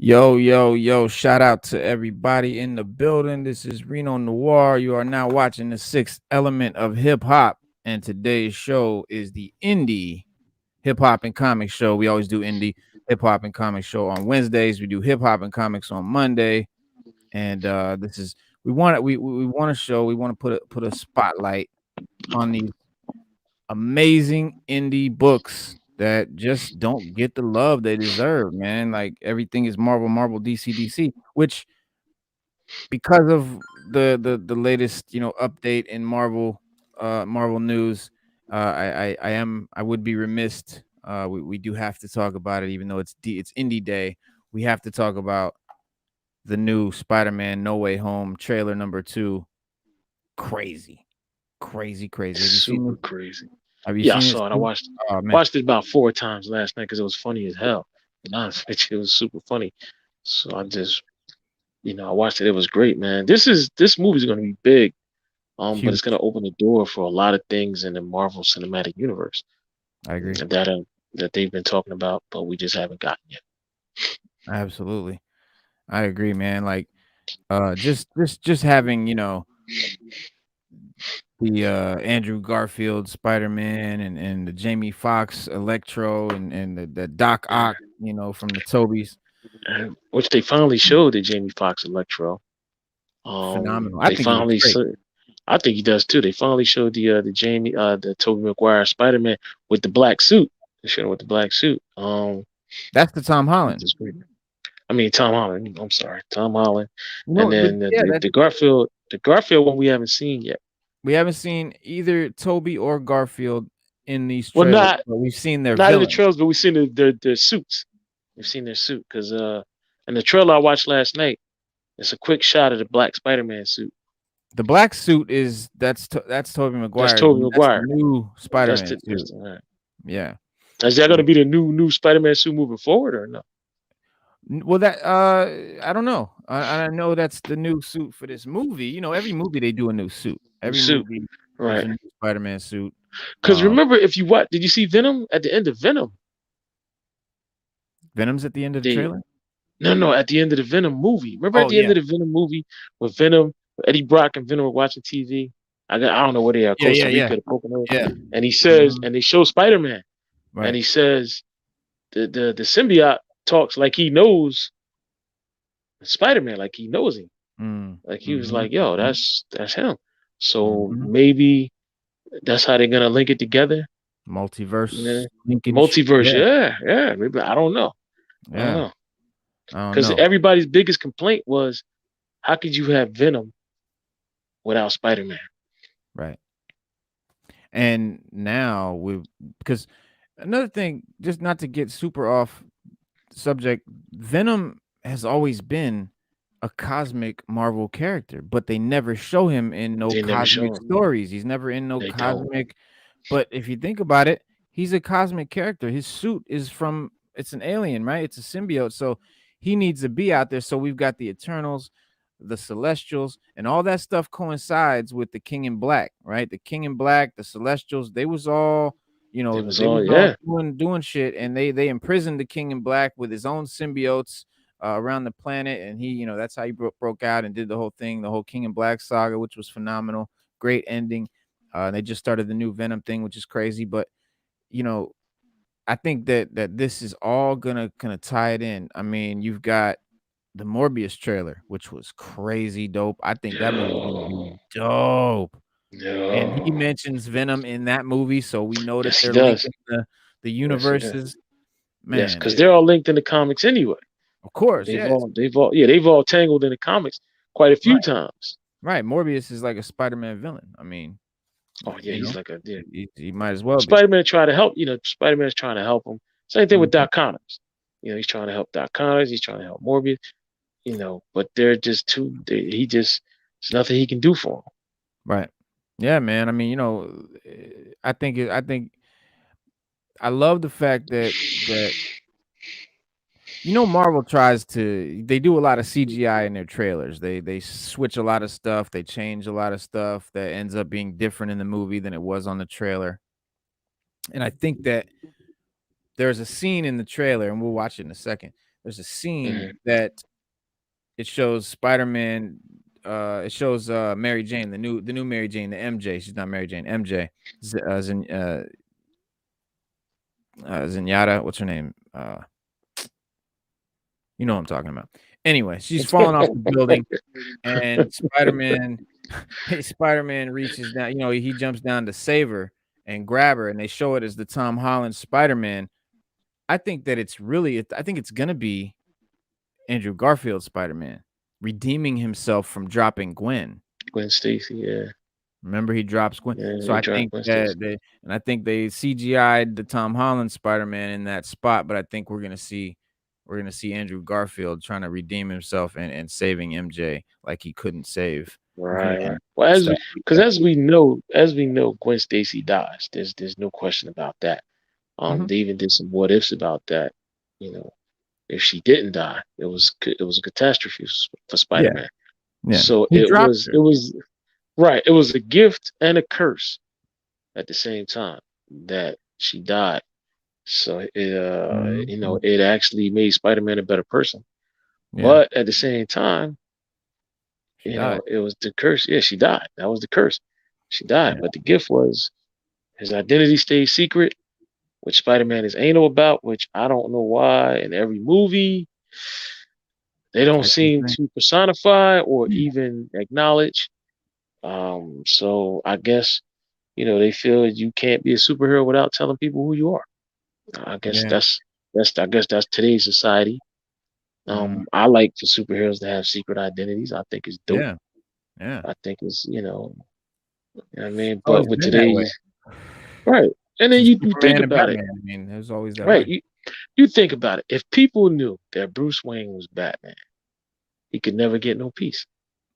Yo, yo, yo, shout out to everybody in the building. This is Reno Noir. You are now watching the sixth element of hip hop. And today's show is the indie hip hop and comic show. We always do indie hip hop and comic show on Wednesdays. We do hip hop and comics on Monday. And this is we want to show, we want to put a spotlight on these amazing indie books that just don't get the love they deserve, man. Like everything is Marvel, Marvel, DC, DC, which because of the latest, update in Marvel Marvel news, I would be remiss. We do have to talk about it, even though it's indie day. We have to talk about the new Spider-Man No Way Home trailer number 2. Crazy. Crazy, crazy. Have you seen Super this? crazy. Have you Yeah, I seen this? saw it. I watched Oh man. watched it about 4 times last night because it was funny as hell. And honest with you, it was super funny. So I just, I watched it. It was great, man. This movie's gonna be big. But it's Huge. gonna open the door for a lot of things in the Marvel Cinematic Universe I agree. that they've been talking about, but we just haven't gotten yet. Absolutely. I agree, man. Like, just having, the Andrew Garfield Spider-Man and the Jamie Foxx Electro and the Doc Ock, from the Tobies. Which they finally showed the Jamie Foxx Electro. Phenomenal. I They think he looks finally great. I think he does too. They finally showed the Tobey Maguire Spider Man with the black suit. They showed him with the black suit. That's the Tom Which Holland. is great. I mean Tom Holland. I'm sorry, Tom Holland. And No, but then yeah, that's The Garfield one we haven't seen yet. we haven't seen either Toby or Garfield in these Well, trailers, but we've seen their not in the villains. trailers, but we've seen their suits. We've seen their suit because in the trailer I watched last night, it's a quick shot of the black Spider Man suit. The black suit that's Tobey That's Maguire. Tobey That's the Maguire. new That's Spider-Man the suit. that's the, Yeah. Is that going to be the new Spider-Man suit moving forward or no? Well, that I don't know. I know that's the new suit for this movie. Every movie they do a new suit. New Every suit, movie there's right? a new Spider-Man suit. Because Um, remember, if you what did you see Venom at the end of Venom? Venom's at the end of the They trailer. no at the end of the Venom movie. Remember at Oh the end yeah, of the Venom movie with Venom, Eddie Brock and Venom were watching TV. I don't know where they are, yeah, Costa yeah, yeah, Rica, the Poconos, yeah. and he says, Mhm. and they show Spider-Man, and Right. he says the symbiote talks like he knows Spider-Man, like he knows him. Mm. Like he was Mhm. like, yo, Mhm. that's him. So Mhm. maybe that's how they're gonna link it together. Multiverse Yeah. linkage. Multiverse, Yeah, yeah. Maybe I don't know. I don't yeah. know. I don't Because know. everybody's biggest complaint was, how could you have Venom without Spider-Man? Right. And now we because another thing, just not to get super off subject, Venom has always been a cosmic Marvel character, but they never show him in no They never cosmic show him. stories. He's never in no They don't. cosmic. But if you think about it, he's a cosmic character. His suit is from it's an alien, right? It's a symbiote. So he needs to be out there. So we've got the Eternals, the Celestials, and all that stuff coincides with the King in Black, right? The King in Black, the Celestials, they was all, It was they all was all yeah. doing shit, and they imprisoned the King in Black with his own symbiotes around the planet, and he, that's how he broke out and did the whole thing, the whole King in Black saga, which was phenomenal, great ending. They just started the new Venom thing, which is crazy, but you know, I think that this is all gonna kind of tie it in. I mean, you've got the Morbius trailer, which was crazy dope. I think that movie's gonna Yo. be dope. And he Yo. mentions Venom in that movie, so we know that Yes, he they're does. linking the Yes, he does. universes. Yes, Man, because they're all linked in the comics anyway. of course, yes, They've all tangled in the comics quite a few right, times. right. Morbius is like a Spider-Man villain. I mean, Oh yeah, you know, he's like a yeah. he might as well be. Spider-Man try to help, Spider-Man's trying to help him. Same thing with Mhm. Doc Connors. He's trying to help Doc Connors, he's trying to help Morbius, but they're just there's nothing he can do for him. Right. Yeah, man. I mean, I think I love the fact that Marvel tries to they do a lot of CGI in their trailers. They switch a lot of stuff, they change a lot of stuff that ends up being different in the movie than it was on the trailer. And I think that there's a scene in the trailer, and we'll watch it in a second. there's a scene that it shows Spider-Man. It shows Mary Jane, the new Mary Jane, the MJ. She's not Mary Jane, MJ. Zenyatta. What's her name? You know what I'm talking about. Anyway, she's falling off the building, and Spider-Man reaches down. You know, he jumps down to save her and grab her, and they show it as the Tom Holland Spider-Man. I think that it's gonna be Andrew Garfield's Spider-Man redeeming himself from dropping Gwen Stacy, yeah. Remember, he drops Gwen. Yeah, so I think that they CGI'd the Tom Holland Spider-Man in that spot, but I think we're gonna see Andrew Garfield trying to redeem himself and saving MJ like he couldn't save. Right. Well, as we know, Gwen Stacy dies. There's no question about that. They even did some what ifs about that. You know, if she didn't die, it was a catastrophe for Spider-Man. Yeah. So it was right. It was a gift and a curse at the same time that she died. So it you know, it actually made Spider-Man a better person. Yeah. But at the same time, She you died. know, it was the curse. Yeah, she died. That was the curse. She died. Yeah. But the gift was his identity stayed secret, which Spider-Man is anal about, which I don't know why in every movie they don't seem to personify or even acknowledge. So I guess, you know, they feel you can't be a superhero without telling people who you are. I guess that's today's society. I like for superheroes to have secret identities. I think it's dope. Yeah. I think it's, you know what I mean? Oh, But with today's right. And then you think about it. I mean, there's always that Right. way. You think about it. If people knew that Bruce Wayne was Batman, he could never get no peace.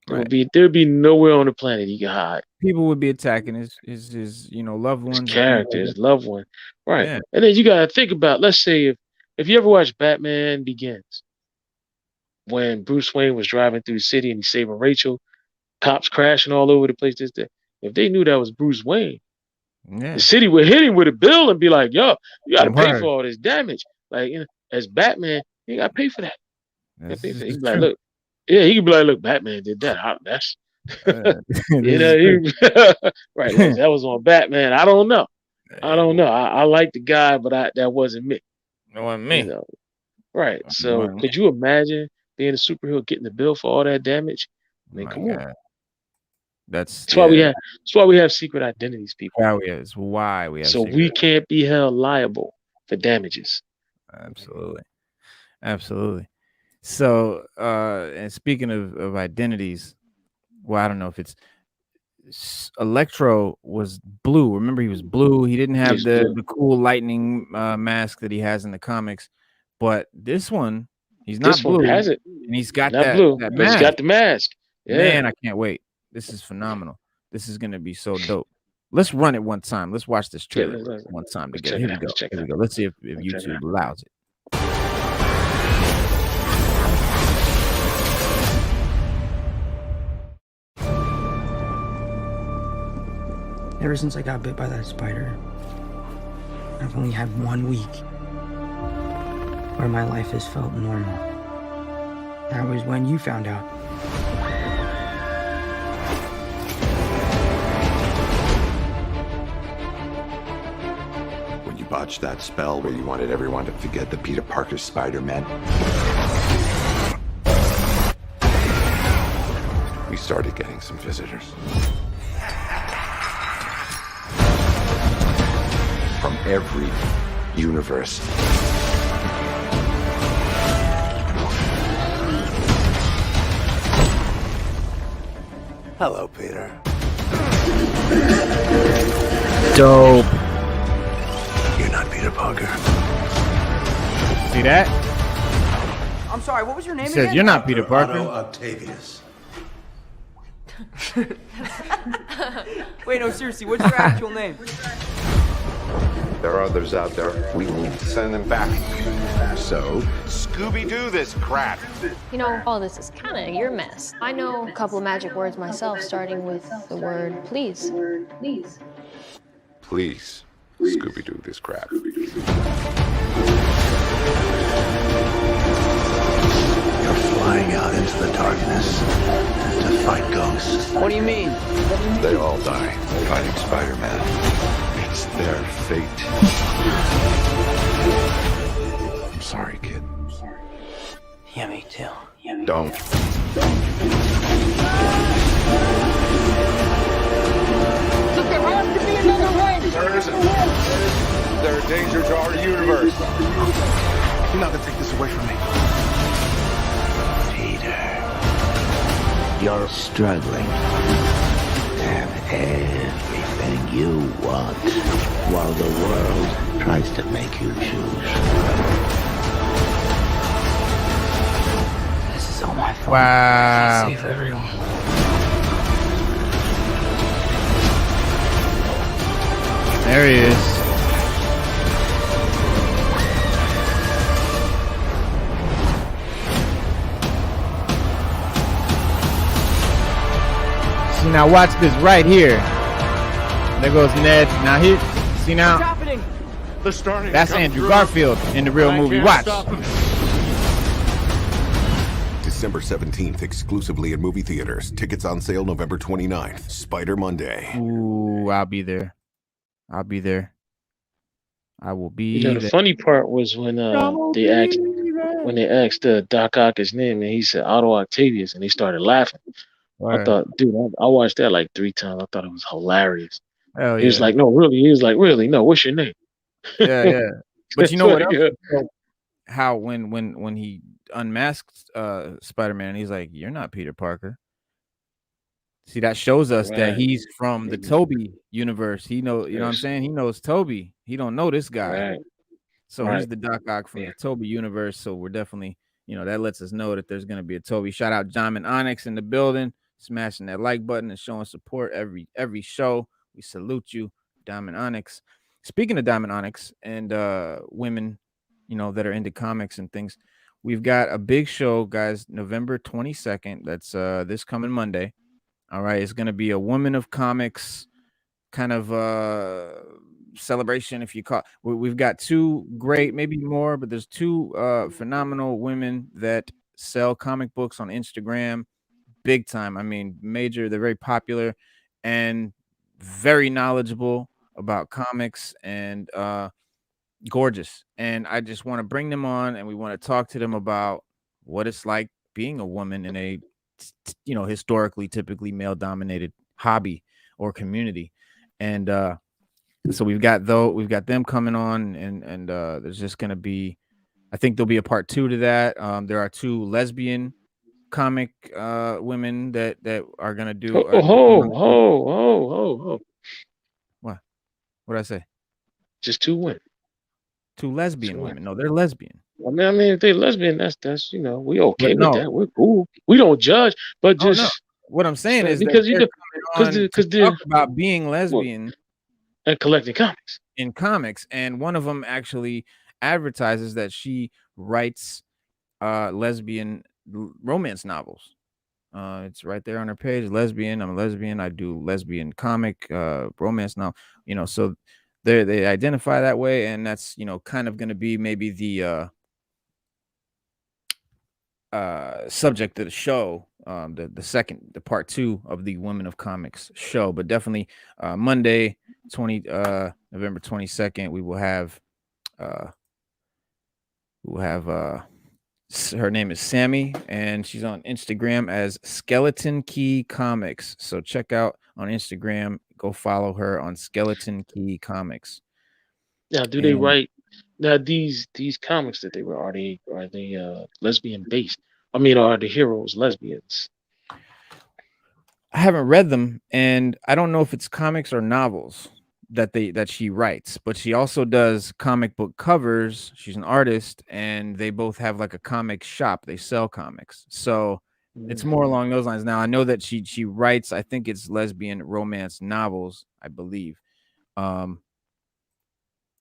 There'd be nowhere on the planet he could hide. People would be attacking his you know, loved ones, his character, his loved one. Right. Yeah. And then you gotta think about, let's say if you ever watch Batman Begins, when Bruce Wayne was driving through the city and he's saving Rachel, cops crashing all over the place, if they knew that was Bruce Wayne, the city would hit him with a bill and be like, yo, you gotta pay for all this damage. Like, you know, as Batman, you gotta pay for that. He'd be like, look, yeah, he could be like, look, Batman did that. That's you know, right. Like, that was on Batman. I don't know. I like the guy, but that wasn't me. It wasn't me. You know? Right. So could you imagine being a superhero getting the bill for all that damage? I mean, come on. That's why we have secret identities, people. It's why we have so we can't be held liable for damages. Absolutely. So and speaking of identities, well, I don't know if it's Electro was blue. Remember, he was blue. He didn't have the cool lightning mask that he has in the comics, but this one, he's not blue. One has it, and he's got that mask. He's got the mask. Yeah. Man, I can't wait. This is phenomenal. This is gonna be so dope. Let's run it one time. Let's watch this trailer one time together. Here we go. Here we go. Let's see if YouTube allows it. Ever since I got bit by that spider, I've only had 1 week where my life has felt normal. That was when you found out. When you botched that spell where you wanted everyone to forget the Peter Parker Spider-Man, we started getting some visitors. From every universe. Hello, Peter. Dope. You're not Peter Parker. See that? I'm sorry, what was your name again? Says you're not Peter Parker. Otto Octavius. Wait, no, seriously, what's your actual name? There are others out there. We need to send them back. So, Scooby-Doo this crap. You know, all this is kind of your mess. I know a couple of magic words myself, starting with the word please. Please, Scooby-Doo this crap. flying out into the darkness to fight ghosts. What do you mean? They all die fighting Spider-Man. It's their fate. I'm sorry, kid. Yeah, me too. Don't. There isn't. They're a danger to our universe. You're not gonna take this away from me. Peter, you're struggling to have everything you want while the world tries to make you choose. This is all my fault. Wow. Save everyone. There he is. See, now watch this right here. There goes Ned. Now here, see now, They're starting. that's Andrew Garfield in the real movie. Watch. December 17th, exclusively in movie theaters. Tickets on sale November 29th. Spider Monday. Ooh, I'll be there. I'll be there. I will be You know, the there. funny part was when they asked Doc Ock his name, and he said Otto Octavius, and they started laughing. I Word. thought, dude, I watched that like 3 times. I thought it was hilarious. Hell He was yeah. like, no, really. He was like, really? No, what's your name? Yeah, yeah. But you know what else? Yeah. How when he unmasked Spider-Man, he's like, "You're not Peter Parker." See, that shows us that Right. he's from the Toby universe. He know, you know what I'm Yes. saying? He knows Toby. He don't know this guy. Right. So he's Right. the Doc Ock from Yeah. the Toby universe. So we're definitely, you know, that lets us know that there's gonna be a Toby. Shout out Diamond Onyx in the building, smashing that like button and showing support every show. We salute you, Diamond Onyx. Speaking of Diamond Onyx and women, you know, that are into comics and things, we've got a big show, guys, November 22nd. That's this coming Monday. All right, it's gonna be a Woman of Comics kind of celebration, if you call. We've got 2 great, maybe more, but there's 2 phenomenal women that sell comic books on Instagram, big time. I mean, major. They're very popular and very knowledgeable about comics and gorgeous. And I just want to bring them on, and we want to talk to them about what it's like being a woman in a, you know, historically typically male dominated hobby or community. And so we've got them coming on, and there's just gonna be, I think there'll be a part 2 to that. There are 2 lesbian comic women that are gonna do what did I say? Just 2 women. 2 lesbian 2 women. No, they're lesbian. I mean, if they lesbian, that's you know, we okay But with no. that. We're cool. We don't judge, but Oh, no. just What I'm saying is because that you they're know, coming on because to they're talk about being lesbian and collecting comics. in comics, and one of them actually advertises that she writes lesbian romance novels. It's right there on her page. Lesbian. I'm a lesbian. I do lesbian comic romance novel. You know, so they identify that way, and that's, you know, kind of going to be maybe the subject of the show, the part 2 of the Women of Comics show. But definitely Monday, November 22nd, we will have her name is Sammy, and she's on Instagram as Skeleton Key Comics. So check out on Instagram, go follow her on Skeleton Key Comics. Now, do they write now these comics that they were are they lesbian based? I mean, are the heroes lesbians? I haven't read them, and I don't know if it's comics or novels that she writes, but she also does comic book covers. She's an artist, and they both have like a comic shop. They sell comics, so it's more along those lines. Now I know that she writes, I think it's lesbian romance novels, I believe. Man,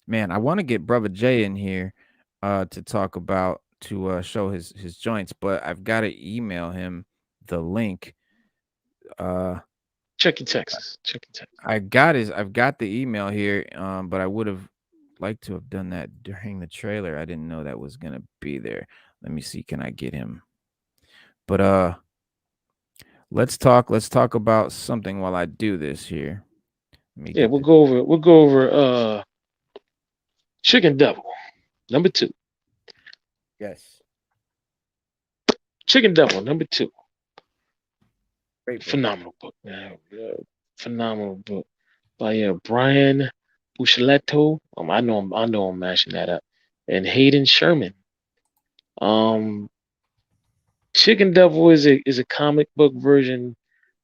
I want to get Brother Jay in here to talk about, to show his joints, but I've got to email him the link. Check your texts. I've got the email here, but I would have liked to have done that during the trailer. I didn't know that was gonna be there. Let me see, can I get him? But let's talk about something while I do this here. Yeah, we'll go over Chicken Devil, number 2. Yes. Chicken Devil, number 2. Great book. Phenomenal book, man. Phenomenal book by Brian Buscetto. I know I'm mashing that up. And Hayden Sherman. Chicken Devil is a comic book version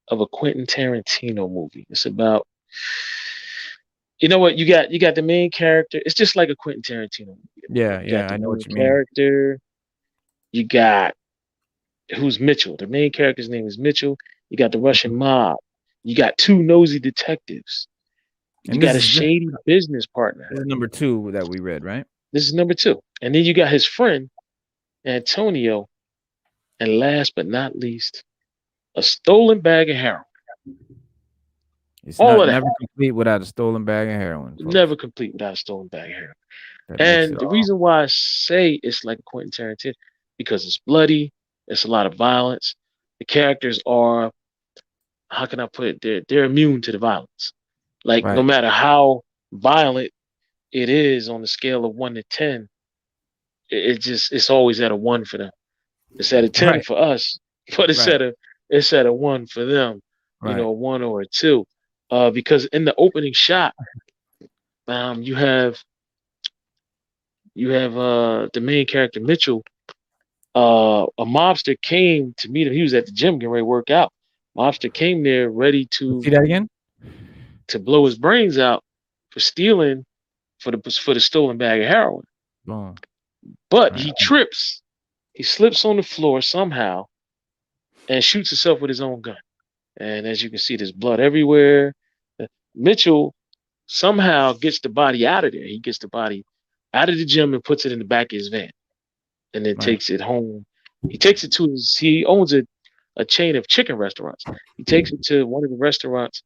of a Quentin Tarantino movie. It's about, you know what, you got the main character. It's just like a Quentin Tarantino movie. Yeah, You got yeah, the I know main what you mean. character. You got who's Mitchell. The main character's name is Mitchell. You got the Russian mob. You got 2 nosy detectives. You And got this a is shady business partner. this is number 2 that we read, right? This is number 2. And then you got his friend, Antonio. And last but not least, a stolen bag of heroin. It's All of that. never complete without a stolen bag of heroin. Folks. Never complete without a stolen bag of heroin. That makes And it the all. reason why I say it's like Quentin Tarantino, because it's bloody, it's a lot of violence. The characters are, how can I put it? They're immune to the violence. Like no Right. matter how violent it is on the scale of 1 to 10, it's always at a 1 for them. It's at a 10 Right. for us, but it's Right. at a 1 for them. You Right. know, a 1 or a 2. Because in the opening shot, you have the main character Mitchell. A mobster came to meet him. He was at the gym getting ready to work out. Mobster came there ready See that again? to blow his brains out for stealing for the stolen bag of heroin. Boom. But Right. he trips. He slips on the floor somehow and shoots himself with his own gun. And as you can see, there's blood everywhere. Mitchell somehow gets the body out of there. He gets the body out of the gym and puts it in the back of his van, and then Right. takes it home. He takes it to he owns a chain of chicken restaurants. He takes it to one of the restaurants,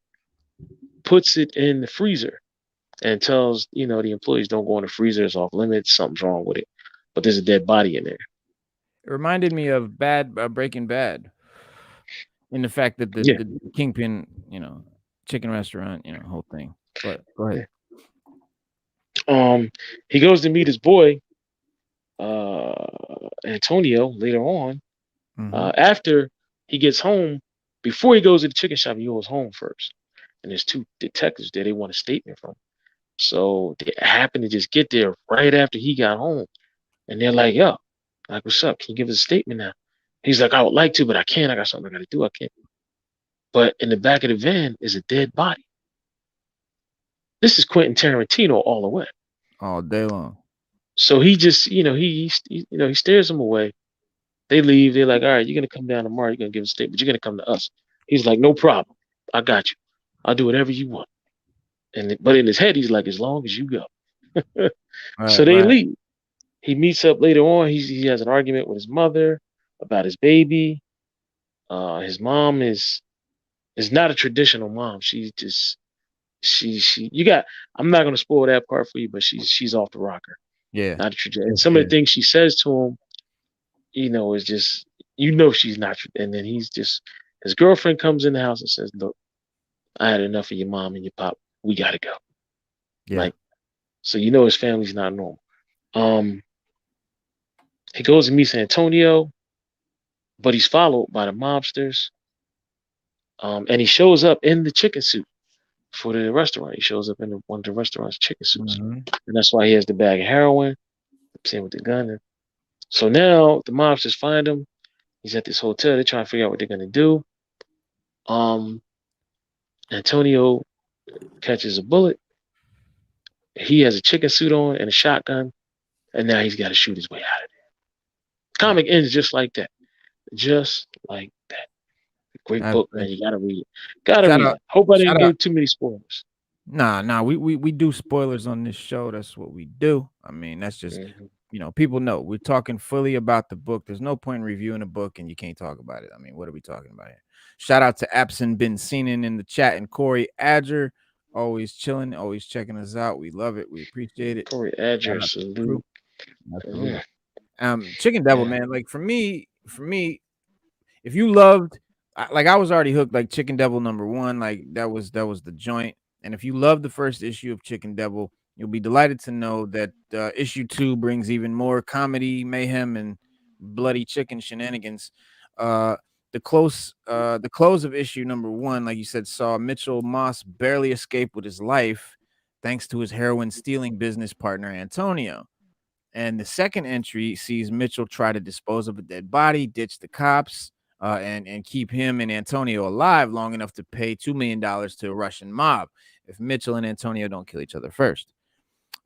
puts it in the freezer, and tells the employees, don't go in the freezer, it's off limits, something's wrong with it. But there's a dead body in there. It reminded me of Breaking Bad, in the fact that Yeah. the kingpin, chicken restaurant, whole thing. But go ahead. He goes to meet his boy, Antonio, later on. Mhm. After he gets home, before he goes to the chicken shop, he goes home first. And there's 2 detectives there they want a statement from. So they happen to just get there right after he got home. And they're like, yo, like, what's up? Can you give us a statement now? He's like, I would like to, but I can't. I got something I got to do. I can't. But in the back of the van is a dead body. This is Quentin Tarantino all the way. All day long. So he just, he stares them away. They leave. They're like, all right, you're going to come down tomorrow. You're going to give a statement. You're going to come to us. He's like, no problem. I got you. I'll do whatever you want. But in his head, he's like, as long as you go. So they leave. He meets up later on. He has an argument with his mother about his baby. His mom is not a traditional mom. She's just I'm not going to spoil that part for you, but she's off the rocker. Yeah. Not a tradition. And some of the things she says to him, is just, she's not. And then his girlfriend comes in the house and says, look, I had enough of your mom and your pop. We got to go. Yeah. So his family's not normal. He goes and meets Antonio, but he's followed by the mobsters. And he shows up in the chicken suit for the restaurant. He shows up in one of the restaurant's chicken suits. Mhm. And that's why he has the bag of heroin, same with the gun. So now the mobsters find him. He's at this hotel. They're trying to figure out what they're going to do. Antonio catches a bullet. He has a chicken suit on and a shotgun. And now he's got to shoot his way out of there. Comic ends just like that. Just like that. Great book, man. You got to read it. Got to read it. Hope I didn't give too many spoilers. Nah. We do spoilers on this show. That's what we do. I mean, that's just, people know we're talking fully about the book. There's no point in reviewing a book and you can't talk about it. I mean, what are we talking about here? Shout out to Abson Ben Seenan in the chat and Corey Adger, always chilling, always checking us out. We love it. We appreciate it. Corey Adger, salute. Chicken Devil, man. Like for me, if you loved, like I was already hooked, like Chicken Devil #1, like that was the joint. And if you loved the first issue of Chicken Devil, you'll be delighted to know that issue 2 brings even more comedy, mayhem, and bloody chicken shenanigans. Uh, the close of issue #1, like you said, saw Mitchell Moss barely escape with his life, thanks to his heroin stealing business partner Antonio. And the second entry sees Mitchell try to dispose of a dead body, ditch the cops, and keep him and Antonio alive long enough to pay $2 million to a Russian mob if Mitchell and Antonio don't kill each other first.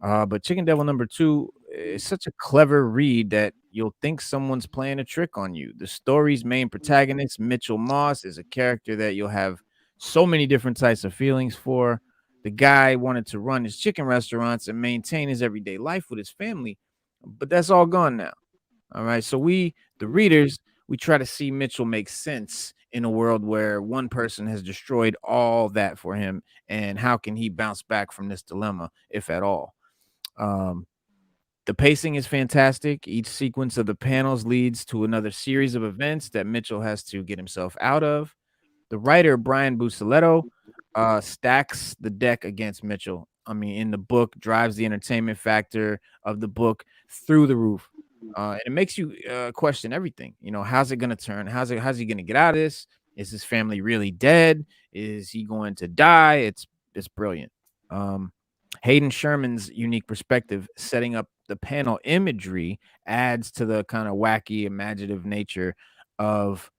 But Chicken Devil #2 is such a clever read that you'll think someone's playing a trick on you. The story's main protagonist, Mitchell Moss, is a character that you'll have so many different types of feelings for. The guy wanted to run his chicken restaurants and maintain his everyday life with his family, but that's all gone now. All right. So we, the readers, we try to see Mitchell make sense in a world where one person has destroyed all that for him. And how can he bounce back from this dilemma, if at all? Um, the pacing is fantastic. Each sequence of the panels leads to another series of events that Mitchell has to get himself out of. The writer, Brian Buccellato, stacks the deck against Mitchell. I mean, in the book, drives the entertainment factor of the book through the roof. And it makes you question everything. You know, how's it going to turn? How's he going to get out of this? Is his family really dead? Is he going to die? It's brilliant. Hayden Sherman's unique perspective, setting up the panel imagery, adds to the kind of wacky, imaginative nature of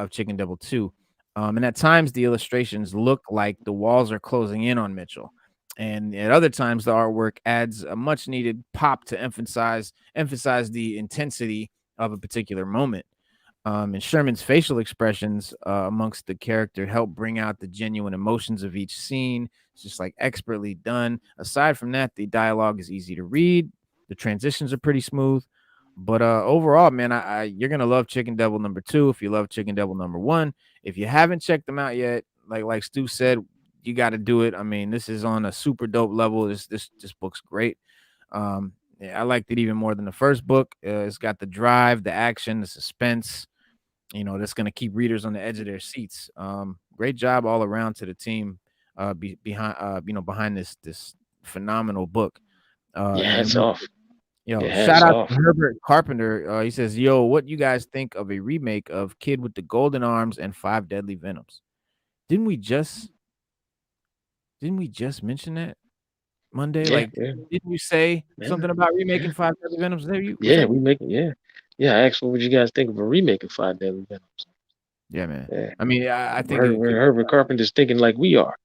Chicken Devil 2. And at times the illustrations look like the walls are closing in on Mitchell. And at other times the artwork adds a much needed pop to emphasize the intensity of a particular moment. And Sherman's facial expressions amongst the character help bring out the genuine emotions of each scene. It's just like expertly done. Aside from that, the dialogue is easy to read. The transitions are pretty smooth. But overall, man, you're gonna love Chicken Devil #2 if you love Chicken Devil #1. If you haven't checked them out yet, like Stu said, you got to do it. I mean, this is on a super dope level. This book's great. Yeah, I liked it even more than the first book. It's got the drive, the action, the suspense. You know, that's gonna keep readers on the edge of their seats. Great job all around to the team behind this phenomenal book. Yeah, And hats off. Yo, Yeah, shout hats out off. to Herbert Carpenter. He says, "Yo, what you guys think of a remake of Kid with the Golden Arms and Five Deadly Venoms?" Didn't we just mention that Monday? Yeah, Like, yeah, didn't you say yeah, something about yeah. remaking Five Deadly Venoms? There you was Yeah, that we you? make it. Yeah, yeah. I asked, what would you guys think of a remake of Five Deadly Venoms? Yeah, man. Yeah, I mean, I think it Herbert Carpenter's thinking like we are.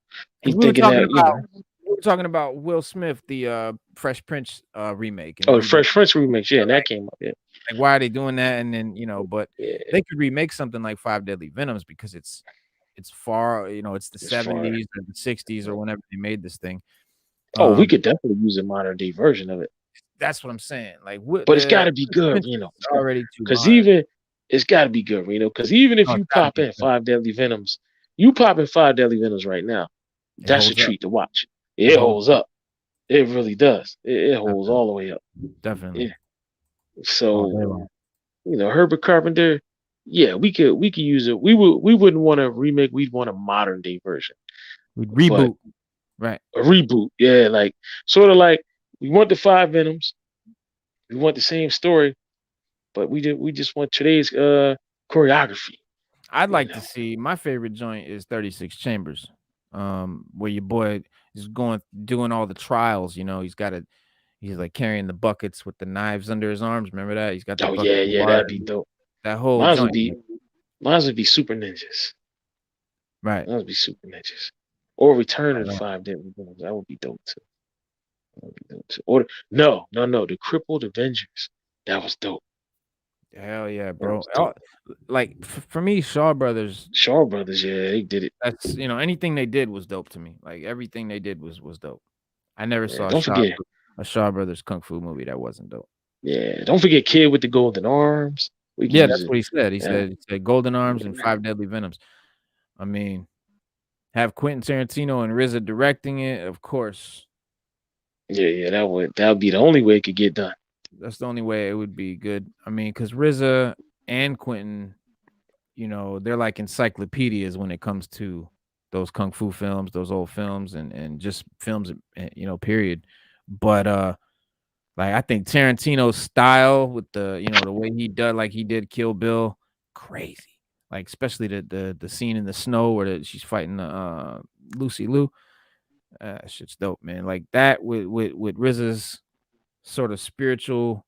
He's because thinking that, we were talking about Will Smith, the Fresh Prince remake, and oh, the everybody Fresh Prince remakes. Yeah, and that like came up. Yeah, why are they doing that? And then but yeah. they could remake something like Five Deadly Venoms because it's far, it's the It's far. 70s or the 60s or whenever they made this thing. Oh, we could definitely use a modern day version of it, That's what I'm saying. Like, what but it's got the to be good, Prince is It's got already too because modern. even it's got to be good, because even if Oh, you it's gotta pop be in good. Five Deadly Venoms, you pop in Five Deadly Venoms right now, It that's a holds up. treat to watch. It It holds holds up. It really does. It holds Definitely. all the way up. Definitely. Yeah. All day So, long. Herbert Carpenter, yeah, we could use it. We wouldn't want a remake. We'd want a modern day version, We'd but reboot. Right. a reboot. Yeah, like sort of like we want the Five Venoms. We want the same story, but we just want today's choreography. I'd You like know. to see, my favorite joint is 36 Chambers. Where your boy is doing all the trials, he's like carrying the buckets with the knives under his arms. Remember that? He's got the Oh bucket yeah, of yeah, water. that'd be dope. That whole Mine would joint. be mine would be Super Ninjas. Right. That would be Super Ninjas. Or Return of the Five Deadly Venoms. That would be dope too. That would be dope too. Or no, the Crippled Avengers. That was dope. Hell yeah, That bro. was dope. Like for me, Shaw Brothers, Shaw Brothers, yeah, they did it. that's anything they did was dope to me. Like everything they did was dope. I never Yeah, saw don't forget. a Shaw Brothers kung fu movie that wasn't dope. Yeah, don't forget Kid with the Golden Arms. We can Yeah, use that's it. what he said. He Yeah. said Golden Arms and Five Deadly Venoms. I mean, have Quentin Tarantino and RZA directing it, of course. Yeah, that would be the only way it could get done. That's the only way it would be good. I mean, because RZA and Quentin you know, they're like encyclopedias when it comes to those kung fu films, those old films, and just films, you know, period. But like I think Tarantino's style with the, you know, the way he did, like he did Kill Bill, crazy. Like especially the scene in the snow where she's fighting Lucy Liu. Shit's dope, man. Like that with RZA's sort of spiritual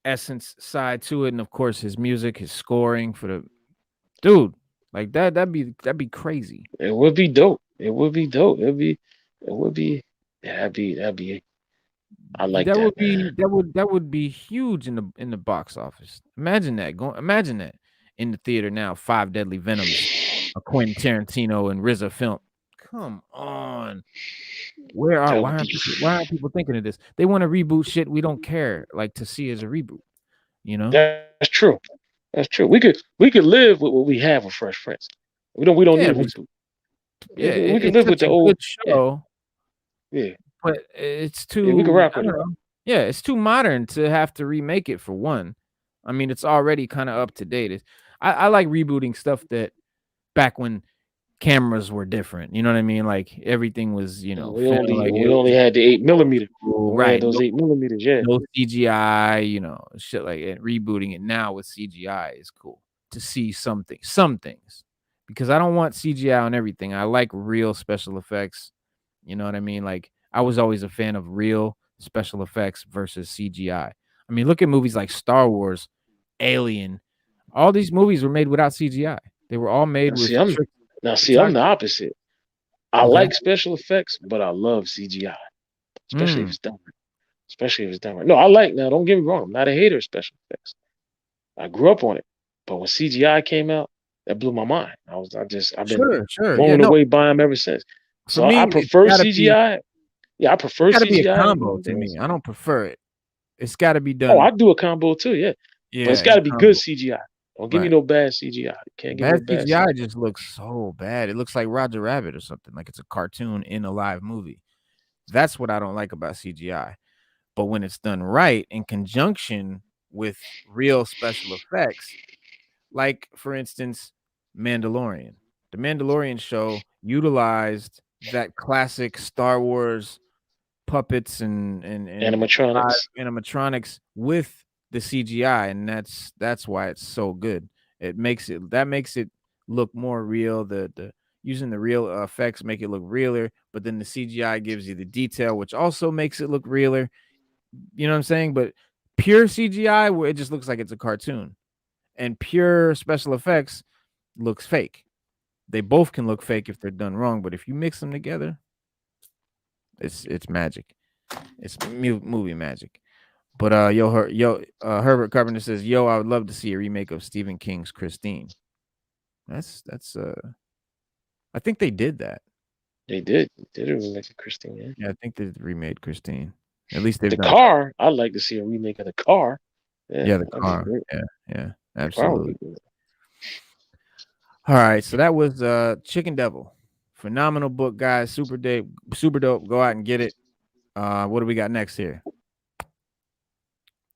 essence side to it, and of course his music, his scoring for the dude, like that'd be crazy. It would be dope. It would be dope. It would be. Yeah, that'd be. I like That that, would man. be that would be huge in the box office. Imagine that. Imagine that in the theater now. Five Deadly Venoms, a Quentin Tarantino and RZA film. Come on. That Why would aren't be. people thinking of this? They want to reboot shit we don't care like to see as a reboot, you know? That's true. That's true. We could live with what we have with Fresh Prince. We don't need Yeah, a reboot. yeah, We could it's live with such the a old. good Yeah, show, yeah, but it's yeah. We could too, rock I with don't it. know. Yeah, it's too modern to have to remake it for one. I mean, it's already kind of up to date. I like rebooting stuff that back when cameras were different. You know what I mean? Like everything was, you know, We film only like we it only was had the 8 millimeter. cool, We had right? those 8 millimeters. Yeah. No CGI, you know, shit like it. Rebooting it now with CGI is cool to see some things, because I don't want CGI on everything. I like real special effects. You know what I mean? Like I was always a fan of real special effects versus CGI. I mean, look at movies like Star Wars, Alien. All these movies were made without CGI. They were all made Now see, with I'm trick now see, I'm the photography. opposite. I Okay. like special effects, but I love CGI, especially if Mm. it's done right. Especially if it's done right. No, I like now. Don't get me wrong. I'm not a hater of special effects. I grew up on it, but when CGI came out, that blew my mind. I've been Sure. Yeah, blown no. away by them ever since. For So I me, prefer CGI. Yeah, I it's prefer gotta be a CGI over combo anything to else. me. I don't prefer it. It's gotta be Oh, I done. do a combo too. Yeah, but it's Yeah, got in to be good combo. CGI. Don't give me Right. no bad CGI. You can't give me no Bad bad CGI CGI. just looks so bad. It looks like Roger Rabbit or something, like it's a cartoon in a live movie. That's what I don't like about CGI. But when it's done right in conjunction with real special effects, like for instance, Mandalorian. The Mandalorian show utilized that classic Star Wars puppets and live Animatronics. animatronics with the CGI, and that's why it's so good. That makes it look more real. The using the real effects make it look realer, but then the CGI gives you the detail, which also makes it look realer. You know what I'm saying? But pure CGI where it just looks like it's a cartoon, and pure special effects looks fake. They both can look fake if they're done wrong, but if you mix them together, it's magic. It's movie magic. But Herbert Carpenter says, "Yo, I would love to see a remake of Stephen King's Christine." That's I think they did that. They did a remake of Christine. Yeah. Yeah, I think they remade Christine. At least they've The done. Car. I'd like to see a remake of The Car. Yeah, Yeah, the that'd be car. great. Yeah, The Car would absolutely. be good. All right, so that was Chicken Devil. Phenomenal book, guys. Super dope. Go out and get it. What do we got next here?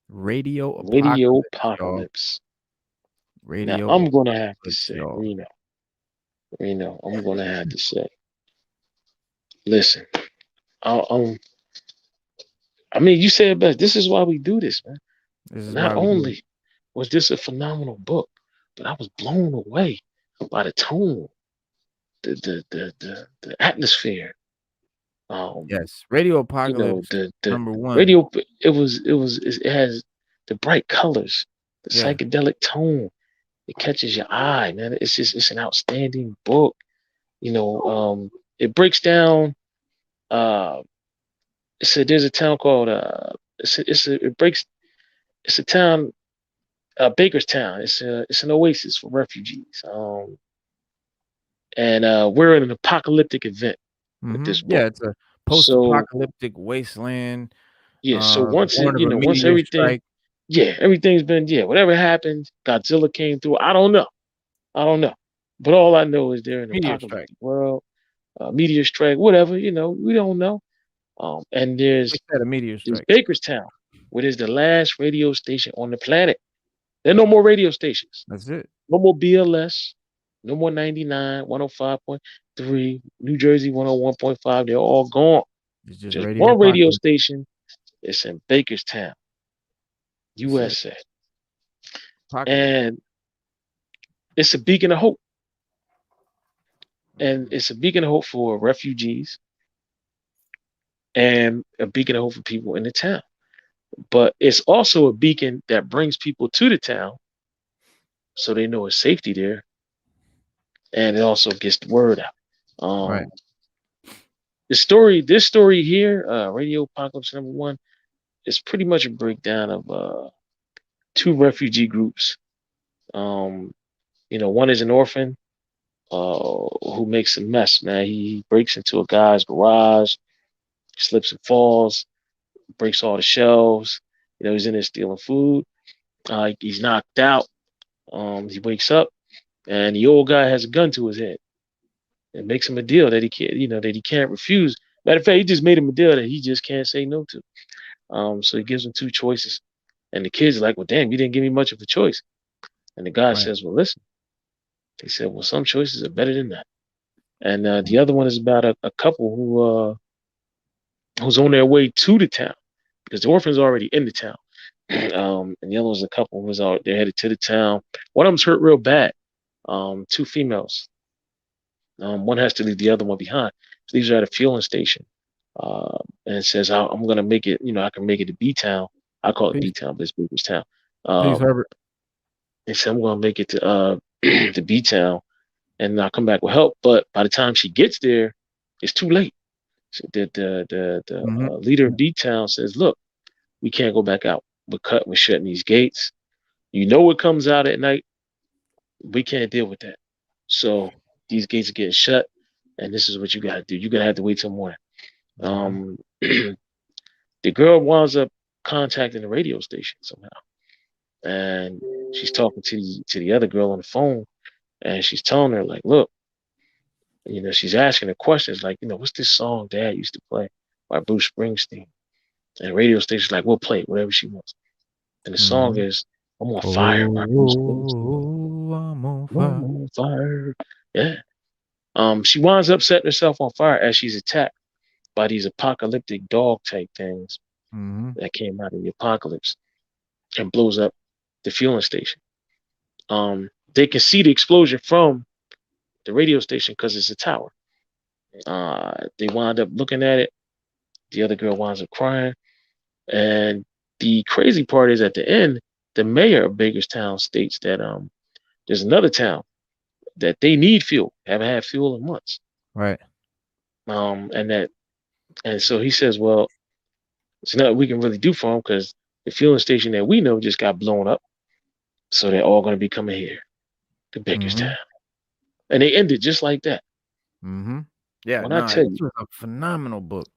Radio Radio Apocalypse, y'all. Apocalypse. Now Radio I'm gonna have to Apocalypse, say, y'all. Reno. I'm gonna have to say. Listen, I mean, you said it best. This is why we do this, man. This is Not why we do it. only was this a phenomenal book, but I was blown away by the tone, the atmosphere. Yes, Radio You know, Apocalypse, the number one. radio. It has the bright colors, the Yeah. psychedelic tone. It catches your eye, man. It's an outstanding book. You know, it breaks down. There's a town called it's a town, Bakerstown. It's an oasis for refugees. And we're in an apocalyptic event with this book. Yeah, it's a So post-apocalyptic wasteland. yeah, so Born of a once meteor everything, strike. yeah, everything's been, yeah, whatever happened, Godzilla came through. I don't know. But all I know is they're in an Meteor strike. apocalyptic world, meteor strike, whatever, we don't know. And They there's said a meteor strike. Bakerstown, which is the last radio station on the planet. There are no more radio stations. That's it. No more BLS. No more 99, 105.3, New Jersey 101.5. They're all gone. It's just Just Radio one radio Apocalypse. station. It's in Bakerstown, That's it. USA. Apocalypse. And it's a beacon of hope. And it's a beacon of hope for refugees and a beacon of hope for people in the town. But it's also a beacon that brings people to the town so they know it's safety there. And it also gets the word out. Right. This story here, Radio Apocalypse #1, is pretty much a breakdown of two refugee groups. One is an orphan who makes a mess, man. He breaks into a guy's garage, slips and falls, breaks all the shelves. He's in there stealing food. He's knocked out. He wakes up, and the old guy has a gun to his head. It makes him a deal that he can't refuse. Matter of fact, he just made him a deal that he just can't say no to. So he gives him two choices, and the kid's like, "Well, damn, you didn't give me much of a choice." And the guy says, "Well, listen." He said, "Well, some choices are better than that." And the other one is about a couple who's on their way to the town because the orphan's already in the town. And the other one's a couple who's they're headed to the town. One of them's hurt real bad. Two females. One has to leave the other one behind. So these are at a fueling station. And it says, I'm going to make it, I can make it to B-Town. I call it B-Town, but it's Bakerstown. Peace, Herbert. They said, I'm going to make it to to B-Town and I'll come back with help. But by the time she gets there, it's too late. So the leader of B-Town says, look, we can't go back out. We're shutting these gates. What comes out at night. We can't deal with that. So these gates are getting shut, and this is what you got to do. You're going to have to wait till morning. The girl winds up contacting the radio station somehow. And she's talking to the other girl on the phone, and she's telling her, like, look, she's asking her questions like, what's this song Dad used to play by Bruce Springsteen? And the radio station's like, we'll play it, whatever she wants. And the song is I'm on Fire by Bruce Springsteen. I'm on fire. I'm on fire. Yeah. She winds up setting herself on fire as she's attacked by these apocalyptic dog type things that came out of the apocalypse and blows up the fueling station. They can see the explosion from the radio station because it's a tower. They wind up looking at it. The other girl winds up crying. And the crazy part is at the end, the mayor of Bakerstown states that there's another town that they need fuel, haven't had fuel in months. Right. And so he says, well, it's nothing we can really do for them because the fueling station that we know just got blown up. So they're all going to be coming here to Bakerstown. And they ended just like that. Yeah, I tell you, this was a phenomenal book.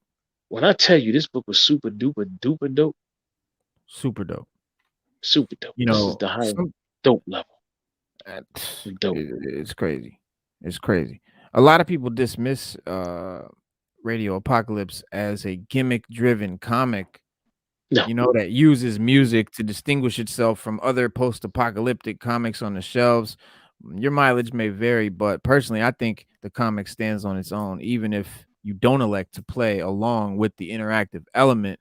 When I tell you this book was super duper duper dope. Super dope. Super dope. This is the high dope level. Dope. It's crazy. It's crazy. A lot of people dismiss Radio Apocalypse as a gimmick-driven comic, that uses music to distinguish itself from other post-apocalyptic comics on the shelves. Your mileage may vary, but personally, I think the comic stands on its own, even if you don't elect to play along with the interactive element.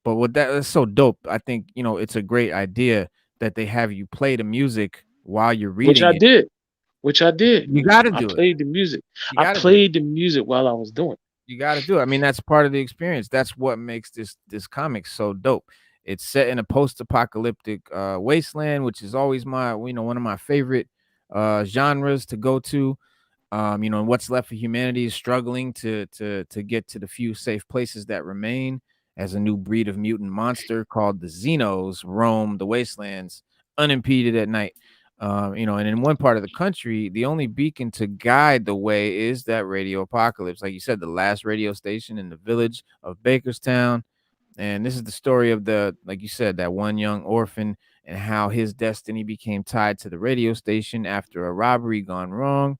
But that's so dope. I think, it's a great idea that they have you play the music while you're reading. Which I did. You got to do it. I played the music. I played the music while I was doing it. You got to do it. I mean, that's part of the experience. That's what makes this comic so dope. It's set in a post-apocalyptic wasteland, which is always one of my favorite genres to go to. And what's left of humanity is struggling to get to the few safe places that remain as a new breed of mutant monster called the Xenos roam the wastelands unimpeded at night. And in one part of the country, the only beacon to guide the way is that Radio Apocalypse. Like you said, the last radio station in the village of Bakerstown. And this is the story of like you said, that one young orphan and how his destiny became tied to the radio station after a robbery gone wrong.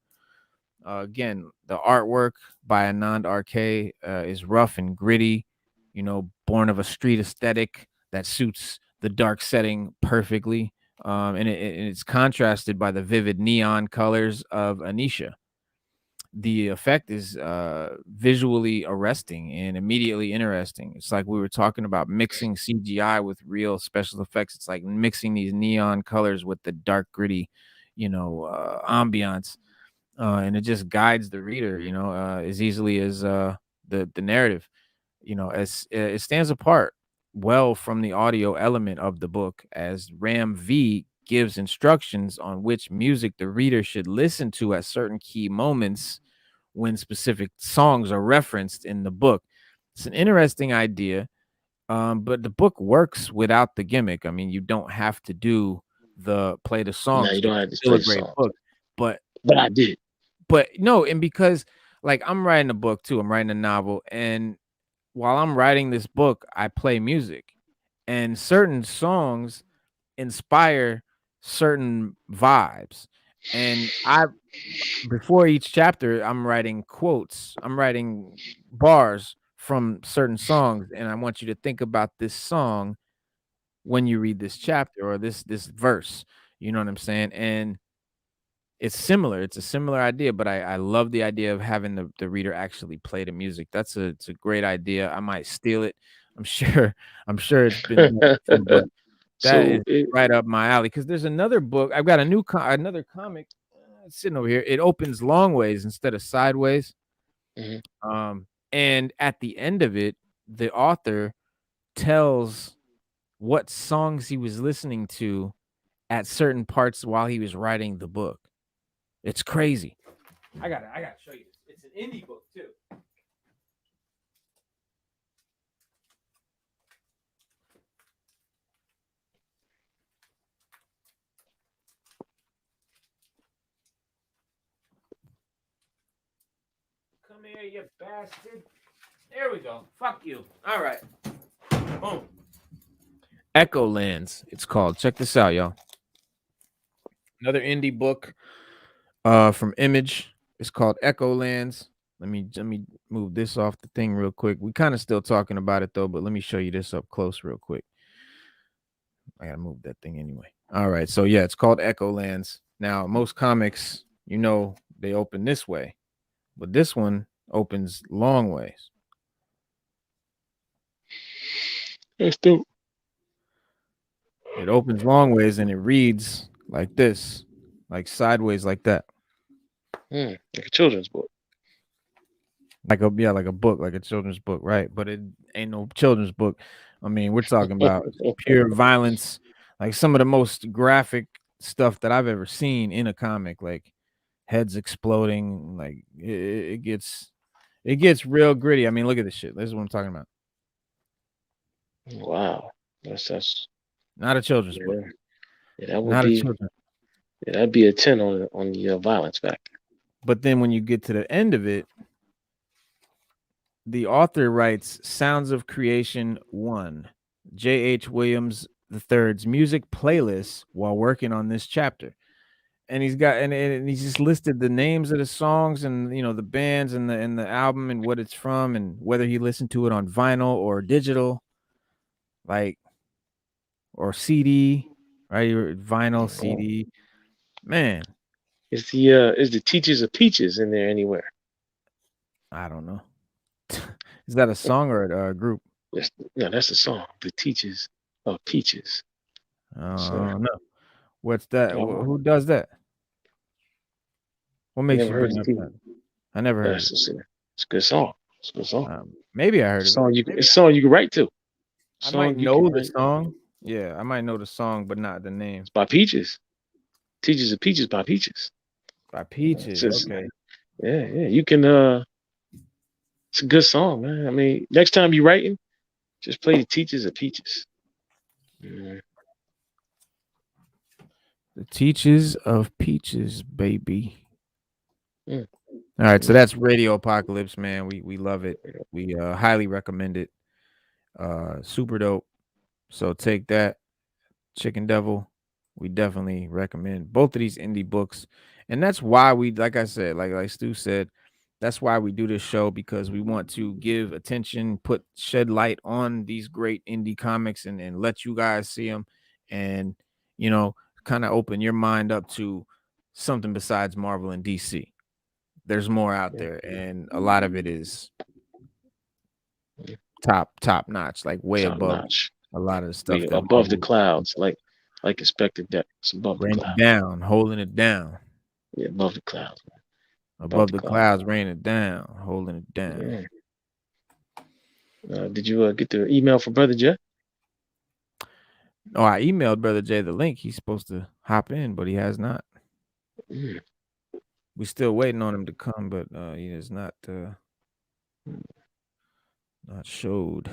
Again, the artwork by Anand RK is rough and gritty, born of a street aesthetic that suits the dark setting perfectly. and it's contrasted by the vivid neon colors of Anisha. The effect is visually arresting and immediately interesting. It's like we were talking about mixing CGI with real special effects. It's like mixing these neon colors with the dark, gritty, ambiance, and it just guides the reader, as easily as the narrative. As it stands apart well from the audio element of the book, as Ram V gives instructions on which music the reader should listen to at certain key moments when specific songs are referenced in the book. It's an interesting idea, but the book works without the gimmick. I mean, you don't have to do the play the No, songs. you don't It's have to still play a the great song. book, but I did. no, and because like I'm writing a book too, I'm writing a novel, and while I'm writing this book, I play music, and certain songs inspire certain vibes, and before each chapter, I'm writing quotes. I'm writing bars from certain songs, and I want you to think about this song when you read this chapter or this verse. You know what I'm saying? And it's similar. It's a similar idea, but I love the idea of having the reader actually play the music. It's a great idea. I might steal it. I'm sure I'm sure it's been done before, but that is So it, right up my alley. Because there's another book. I've got another comic sitting over here. It opens long ways instead of sideways. mhm. And at the end of it, the author tells what songs he was listening to at certain parts while he was writing the book. It's crazy. I gotta show you this. It's an indie book too. Come here, you bastard. There we go. Fuck you. All right. Boom. Echo Lands, it's called. Check this out, y'all. Another indie book from Image. It's called Echo Lands. Let me move this off the thing real quick. We kind of still talking about it though, but let me show you this up close real quick. I gotta move that thing anyway. All right, so yeah, it's called Echo Lands. Now, most comics, they open this way, but this one opens long ways. That's dope. It opens long ways and it reads like this, like sideways, like that. Like a children's book. Like a book, like a children's book, right? But it ain't no children's book. I mean, we're talking about pure violence, like some of the most graphic stuff that I've ever seen in a comic, like heads exploding, like it gets real gritty. I mean, look at this shit. This is what I'm talking about. Wow, that's Not a children's book. Yeah, that would Not be a children's. yeah, that'd be a 10 on the violence factor. But then when you get to the end of it, the author writes Sounds of Creation 1, J.H. Williams III's music playlist while working on this chapter. And he's got and he's just listed the names of the songs and the bands and the album and what it's from and whether he listened to it on vinyl or digital, like or CD, right? Vinyl, CD. Man, Is the Teachers of Peaches in there anywhere? I don't know. Is that a song or a group? No, that's the song. The Teachers of Peaches. No. What's that? Oh. Who does that? What makes you Never heard bring the up Teachers. that? I never heard It's it. a good song. It's a good song. Maybe I heard It's it. It's a song you can write to. I might know the song. Yeah, I might know the song, but not the name. It's by Peaches. Teachers of Peaches by Peaches. By Peaches. Okay. Yeah. You can it's a good song, man. I mean, next time you're writing, just play the Teachers of Peaches. The Teachers of Peaches, baby. All right, so that's Radio Apocalypse, man. We love it. We highly recommend it. Super dope. So take that, Chicken Devil. We definitely recommend both of these indie books. And that's why we, like I said, like Stu said, that's why we do this show, because we want to give attention, shed light on these great indie comics and let you guys see them. And you know, kind of open your mind up to something besides Marvel and DC. There's more out there, and a lot of it is top notch, like way Top above notch. a lot of the stuff that Above the Marvel clouds, like Inspector Deck. It's above the raining clouds. down, holding it down. Yeah, above the clouds. Above the clouds, raining down, holding it down. Yeah. Did you get the email from Brother Jay? Oh, I emailed Brother Jay the link. He's supposed to hop in, but he has not. Mm. We're still waiting on him to come, but he is not showed. I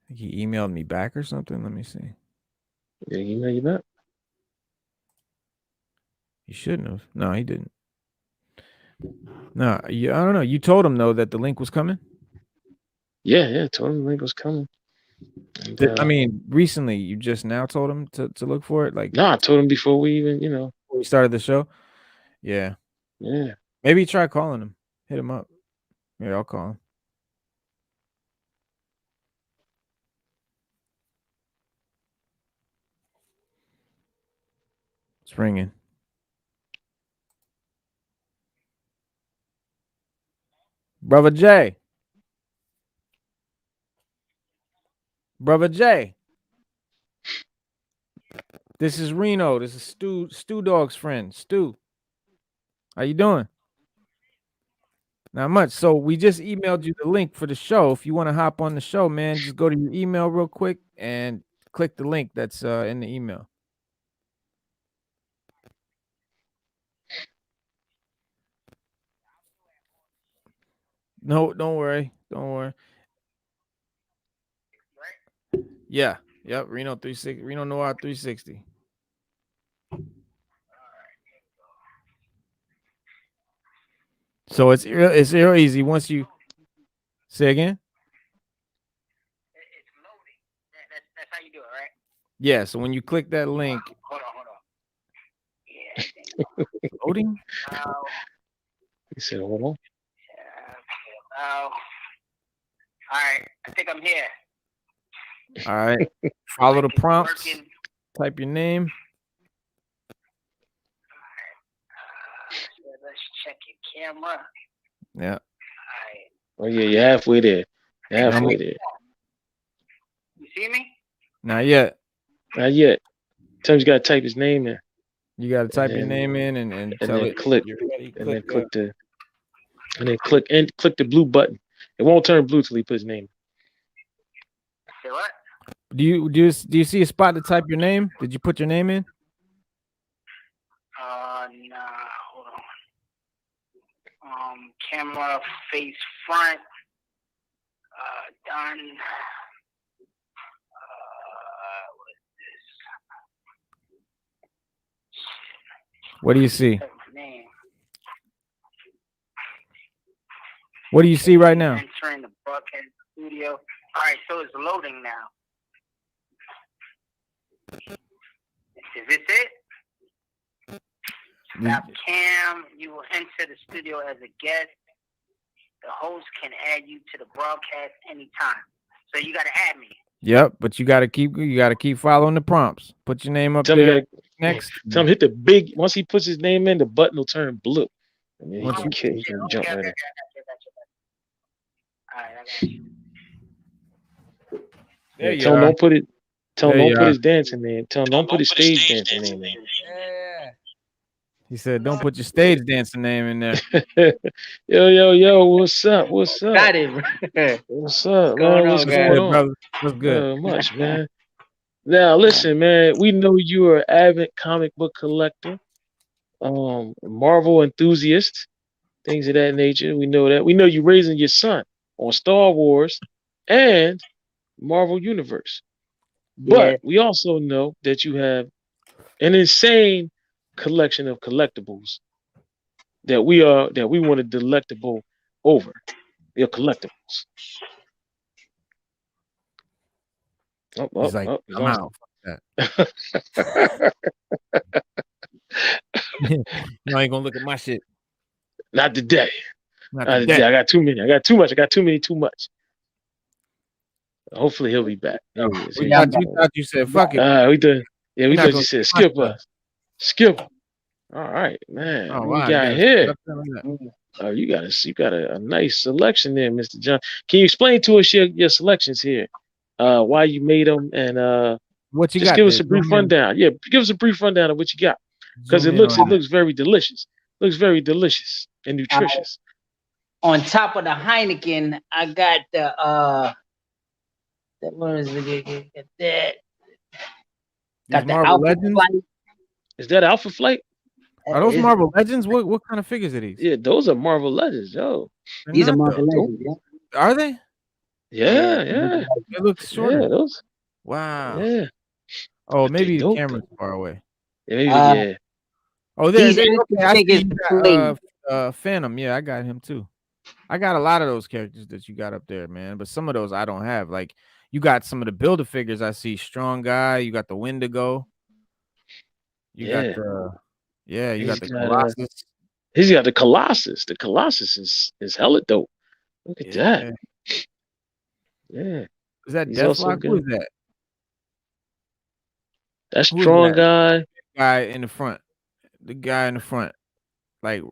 think he emailed me back or something. Let me see. Did he email you back? He shouldn't have. No, he didn't. No, I don't know. You told him though that the link was coming. Yeah. Told him the link was coming. And, I mean, recently you just now told him to look for it. Like, no, I told him before we even, before we started the show. Yeah. Maybe try calling him. Hit him up. Yeah, I'll call him. It's ringing. Brother Jay. Brother Jay. This is Reno. This is Stu Dog's friend. Stu. How you doing? Not much. So we just emailed you the link for the show. If you want to hop on the show, man, just go to your email real quick and click the link that's in the email. No, don't worry. Don't worry. Yeah. Yep. Reno 360. Reno Noir 360. So it's real easy. Once you say again. It's loading. That's how you do it, right? Yeah. So when you click that link. Hold on. Yeah. Loading. he said, hold on. All right. I think I'm here. All right. Follow the prompts. Type your name. Let's check your camera. Yeah. All right. Oh yeah, you're halfway there. Halfway there. You see me? Not yet. Not yet. Tell him you gotta type his name in. You gotta type your name in and tell then it. Click. And then click the blue button. It won't turn blue till he puts his name. Say what? Do you see a spot to type your name? Did you put your name in? Nah. Hold on. Camera face front. Done. What is this? What do you see? Name. What do you see right now? Entering the broadcast studio. All right, so it's loading now. Is this it? Stop cam. You will enter the studio as a guest. The host can add you to the broadcast anytime. So you got to add me. Yep, but you gotta keep following the prompts. Put your name up there next. Tell him hit the big. Once he puts his name in, the button will turn blue. And then he can jump right in. All right, I got you. There you tell him are. don't put it. Tell him There don't you put are. his dancing name. Tell him don't put his stage dancing name in. He said, "Don't put your stage dancing name in there." Yo, what's up? What's up? Got it. What's up, going man? on, What's guys? going on? Brother? What's good? Much, man. Now, listen, man. We know you are an avid comic book collector, Marvel enthusiast, things of that nature. We know that. We know you raising your son on Star Wars and Marvel Universe. But we also know that you have an insane collection of collectibles that we want to delectable over your collectibles. He's like, I'm out. No, I ain't gonna look at my shit. Not today. Not Not today. today. I got too many. I got too much. Too much. Hopefully he'll be back. Here he is. We Here he thought you said fuck it. we did. Yeah, we We're not thought you gonna said do my skipper. Skipper. All right, man. Oh What wow, we you got got here? a Oh, you got a nice selection there, Mr. John. Can you explain to us your selections here? Why you made them, and what you just got give there? us a brief Zoom in. rundown. Yeah, give us a brief rundown of what you got, because Zoom it in on looks very delicious. Looks very delicious and nutritious. On top of the Heineken, I got the what is it? That got the Marvel Alpha Legends? Flight. Is that Alpha Flight? Are those Marvel Legends? What kind of figures are these? Yeah, those are Marvel Legends, yo. These are Marvel Legends, yeah. Are they? Yeah. It looks shorter. Yeah, those. Wow. Yeah. Oh, maybe the dope, camera's far away. Yeah, maybe, yeah. Oh, there. These Okay, I see figures you got, Phantom. Yeah, I got him too. I got a lot of those characters that you got up there, man. But some of those I don't have. Like you got some of the Builder figures. I see Strong Guy. You got the Wendigo. You got the you got the Colossus. He's got the Colossus. The Colossus is hella dope. Look at that. Yeah. Is that He's also Deathlock? Who is that? That's Strong Guy. Guy in the front. The guy in the front. Like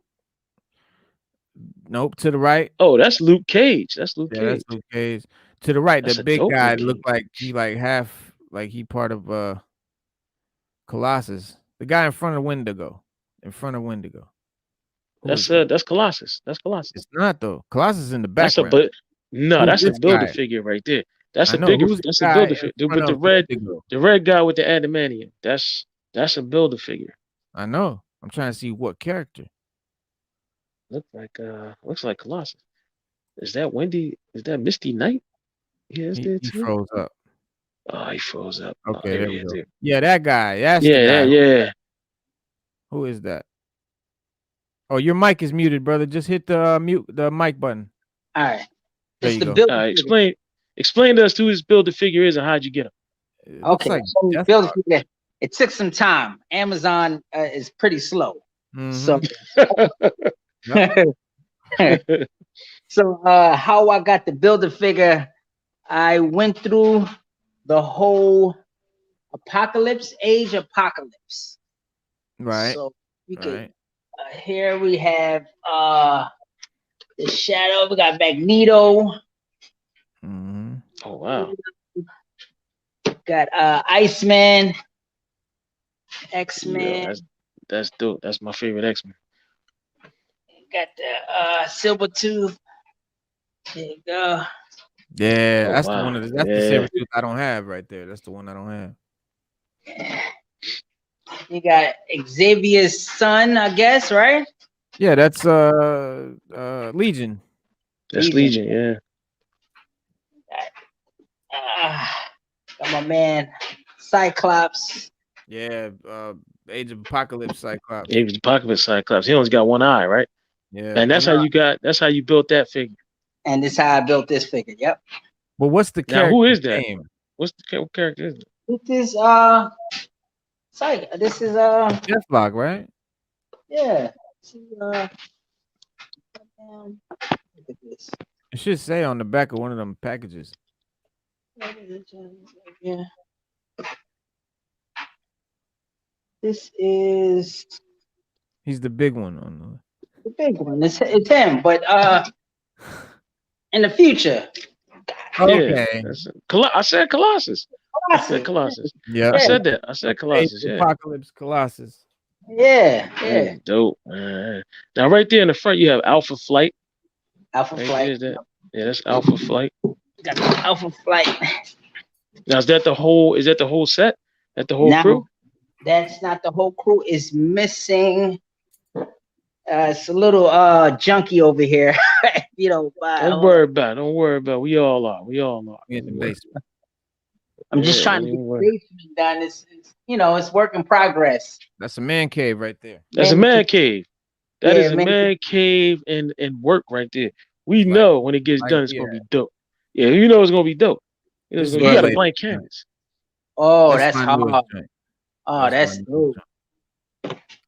nope, to the right. Oh, that's Luke Cage. That's Luke Cage. That's Luke Cage. To the right, That's the a big dope guy looking. looked like he like half like he part of Colossus. The guy in front of Wendigo. In front of Wendigo. That's Colossus. That's Colossus. It's not though. Colossus is in the That's background. that's a this builder guy? figure right there. That's I a know. bigger. Who's the That's a guy builder in figure front with of Wendigo? the red guy with the adamantium. That's a builder figure. I know. I'm trying to see what character. Looks like Colossus. Is that Wendy? Is that Misty Knight? Yeah, He froze up. Oh, he froze up. Okay, there we go. There. Yeah, that guy. That's Yeah, the guy. yeah. Who is that? Oh, your mic is muted, brother. Just hit the mic button. All right. There It's you the go. builder Explain to us who this builder figure is and how'd you get him? Looks Okay, like so Deathlock. builder figure. It took some time. Amazon is pretty slow. So so how I got the builder figure, I went through the whole age apocalypse. Right. So we could here we have the Shadow, we got Magneto. Oh wow. Got Iceman, X-Men. Yeah, that's dope. That's my favorite X-Men. Got the Silvertooth. There you go. Yeah, Oh, that's wow. the one. That's the saber tooth I don't have right there. That's the one I don't have. You got Xavier's son, I guess, right? Yeah, that's Legion. That's Legion, yeah. Got my man Cyclops. Yeah, Age of Apocalypse Cyclops. He was the Apocalypse Cyclops. He only got one eye, right? Yeah. And that's how you built that figure. And this is how I built this figure. Yep. But what's the character? Now who is that? Name? What's the character? Is it? This is this is Deathlock, right? yeah. This is, look at this. It should say on the back of one of them packages. Yeah. This is He's the big one on the big one. It's him, but in the future. the. Okay. Yeah, I said Colossus. I said Colossus. Yeah. I said that. I said Colossus. Yeah. Apocalypse Colossus. Yeah. Dope. Man. Now, right there in the front, you have Alpha Flight. Alpha Right Flight. there, that's Alpha Flight. Got the Alpha Flight. Now, is that the whole set? That the whole crew? That's not the whole crew. Is missing. It's a little junky over here. You know, Don't worry about it. Don't worry about it. We all are. In the basement. I'm just trying to get the basement done. It's work in progress. That's a man cave right there. That's a man cave. That is a man man cave and work right there. We know when it gets done, it's gonna be dope. Yeah, you know it's gonna be dope. You got a blank canvas. Oh, that's my hard. newest joint. Oh, that's dope.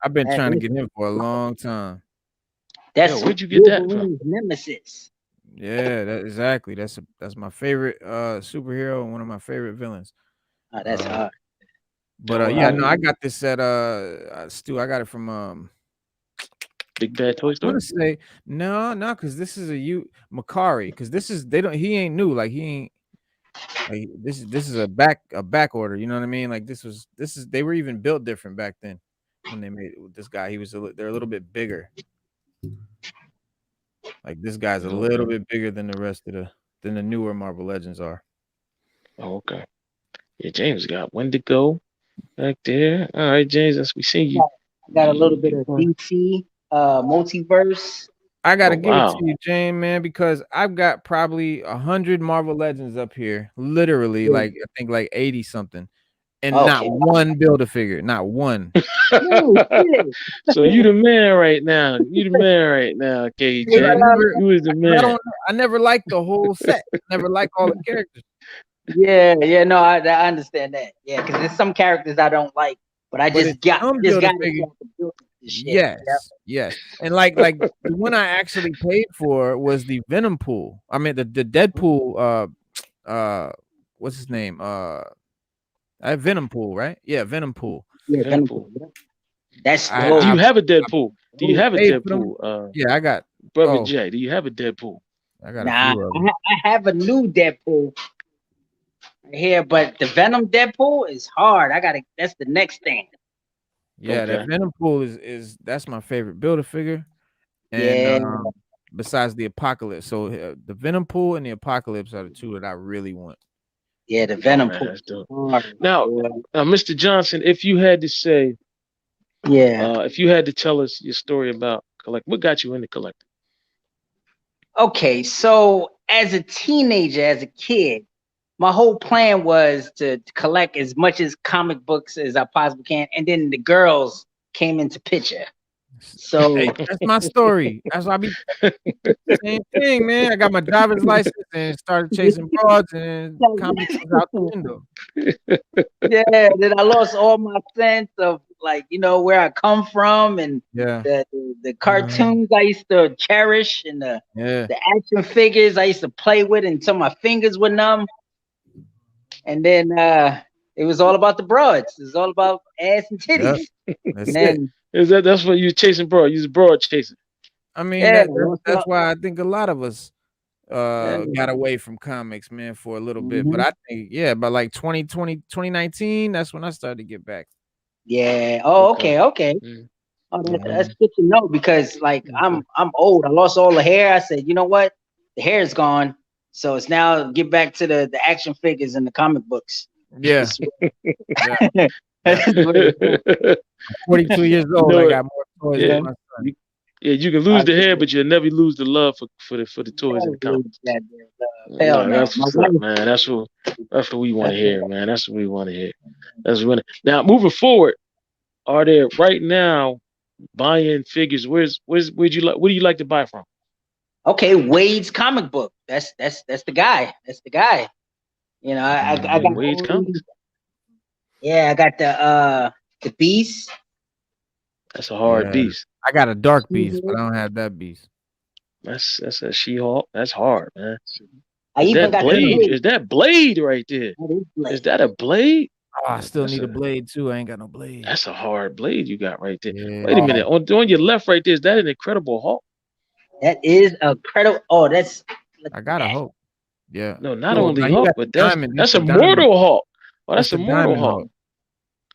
I've been trying to get him for a long time. That's where'd you get that from? Wolverine's Nemesis. Yeah, exactly. That's my favorite superhero and one of my favorite villains. Oh, that's Uh, hard. but Oh, yeah, wow. no, I got this at Stu. I got it from Big Bad Toy I Store. want to say no, because this is Macari, because this is he ain't new, like he ain't like this is a back order, you know what I mean? Like this is they were even built different back then when they made it with this guy. They're a little bit bigger. Like this guy's a little bit bigger than the rest of the newer Marvel Legends are. Oh, okay. Yeah, James got Wendigo back there. All right, James, as we see you. Got a little bit of DC multiverse. I gotta Oh, give it wow. to you, Jane, man, because I've got probably 100 Marvel Legends up here. Literally, like I think like 80 something, and not Okay. one Build-A-Figure, not one. So you the man right now. You the man right now, KJ. You is the man. I never liked the whole set. Never liked all the characters. Yeah, no, I understand that. Yeah, because there's some characters I don't like, but I just got Build-A-Figure. Yes, yes. And like the one I actually paid for was the Venom Pool. I mean the Deadpool what's his name? Venom Pool, right? Yeah, Venom Pool. Yeah, Venom Pool. That's do you have a Deadpool? Do you have a Deadpool? Yeah, I got Brother Jay. Do you have a Deadpool? I got a few of them. I have a new Deadpool here, but the Venom Deadpool is hard. That's the next thing. Yeah, that Venom Pool is that's my favorite Build-A-Figure. And besides the Apocalypse. So the Venom Pool and the Apocalypse are the two that I really want. Yeah, the Venom Pool. Now, Mr. Johnson, if you had to say, if you had to tell us your story about what got you into collecting? Okay, so as a teenager, as a kid, my whole plan was to collect as much as comic books as I possibly can, and then the girls came into picture. So hey, that's my story. That's why I be same thing, man. I got my driver's license and started chasing broads, and comics was out the window. Yeah, then I lost all my sense of where I come from, and the cartoons I used to cherish, and the action figures I used to play with until my fingers were numb. And then it was all about the broads. It was all about ass and titties. Yep. That's what you chasing, broad? You was broad chasing. I mean, that's why I think a lot of us got away from comics, man, for a little bit. But I think, by like 2019, that's when I started to get back. Yeah. Oh, okay. Oh, that's good to know, because I'm old. I lost all the hair. I said, you know what? The hair is gone. So it's now get back to the action figures and the comic books. Yeah. 42 years old. I got more toys than my son. You can lose the hair, but you'll never lose the love for the toys and the comics. That's what's up, man. That's what we want to hear, man. That's what we want to hear. Now, moving forward, are there right now buying figures? What do you like to buy from? Okay, Wade's comic book. That's the guy. That's the guy. You know, I got Wade's comics. Yeah, I got the Beast. That's a hard beast. I got a Dark Beast, but I don't have that beast. That's a She-Hulk. That's hard, man. Is that Blade right there? Is that a Blade? Oh, I still need a Blade too. I ain't got no Blade. That's a hard Blade you got right there. Yeah. Wait a minute. On your left right there, is that an Incredible Hulk? That is a credible. Oh, that's. I gotta hope. Yeah. No, not only Hulk, but that's a mortal Hulk. Oh, that's a mortal Hulk.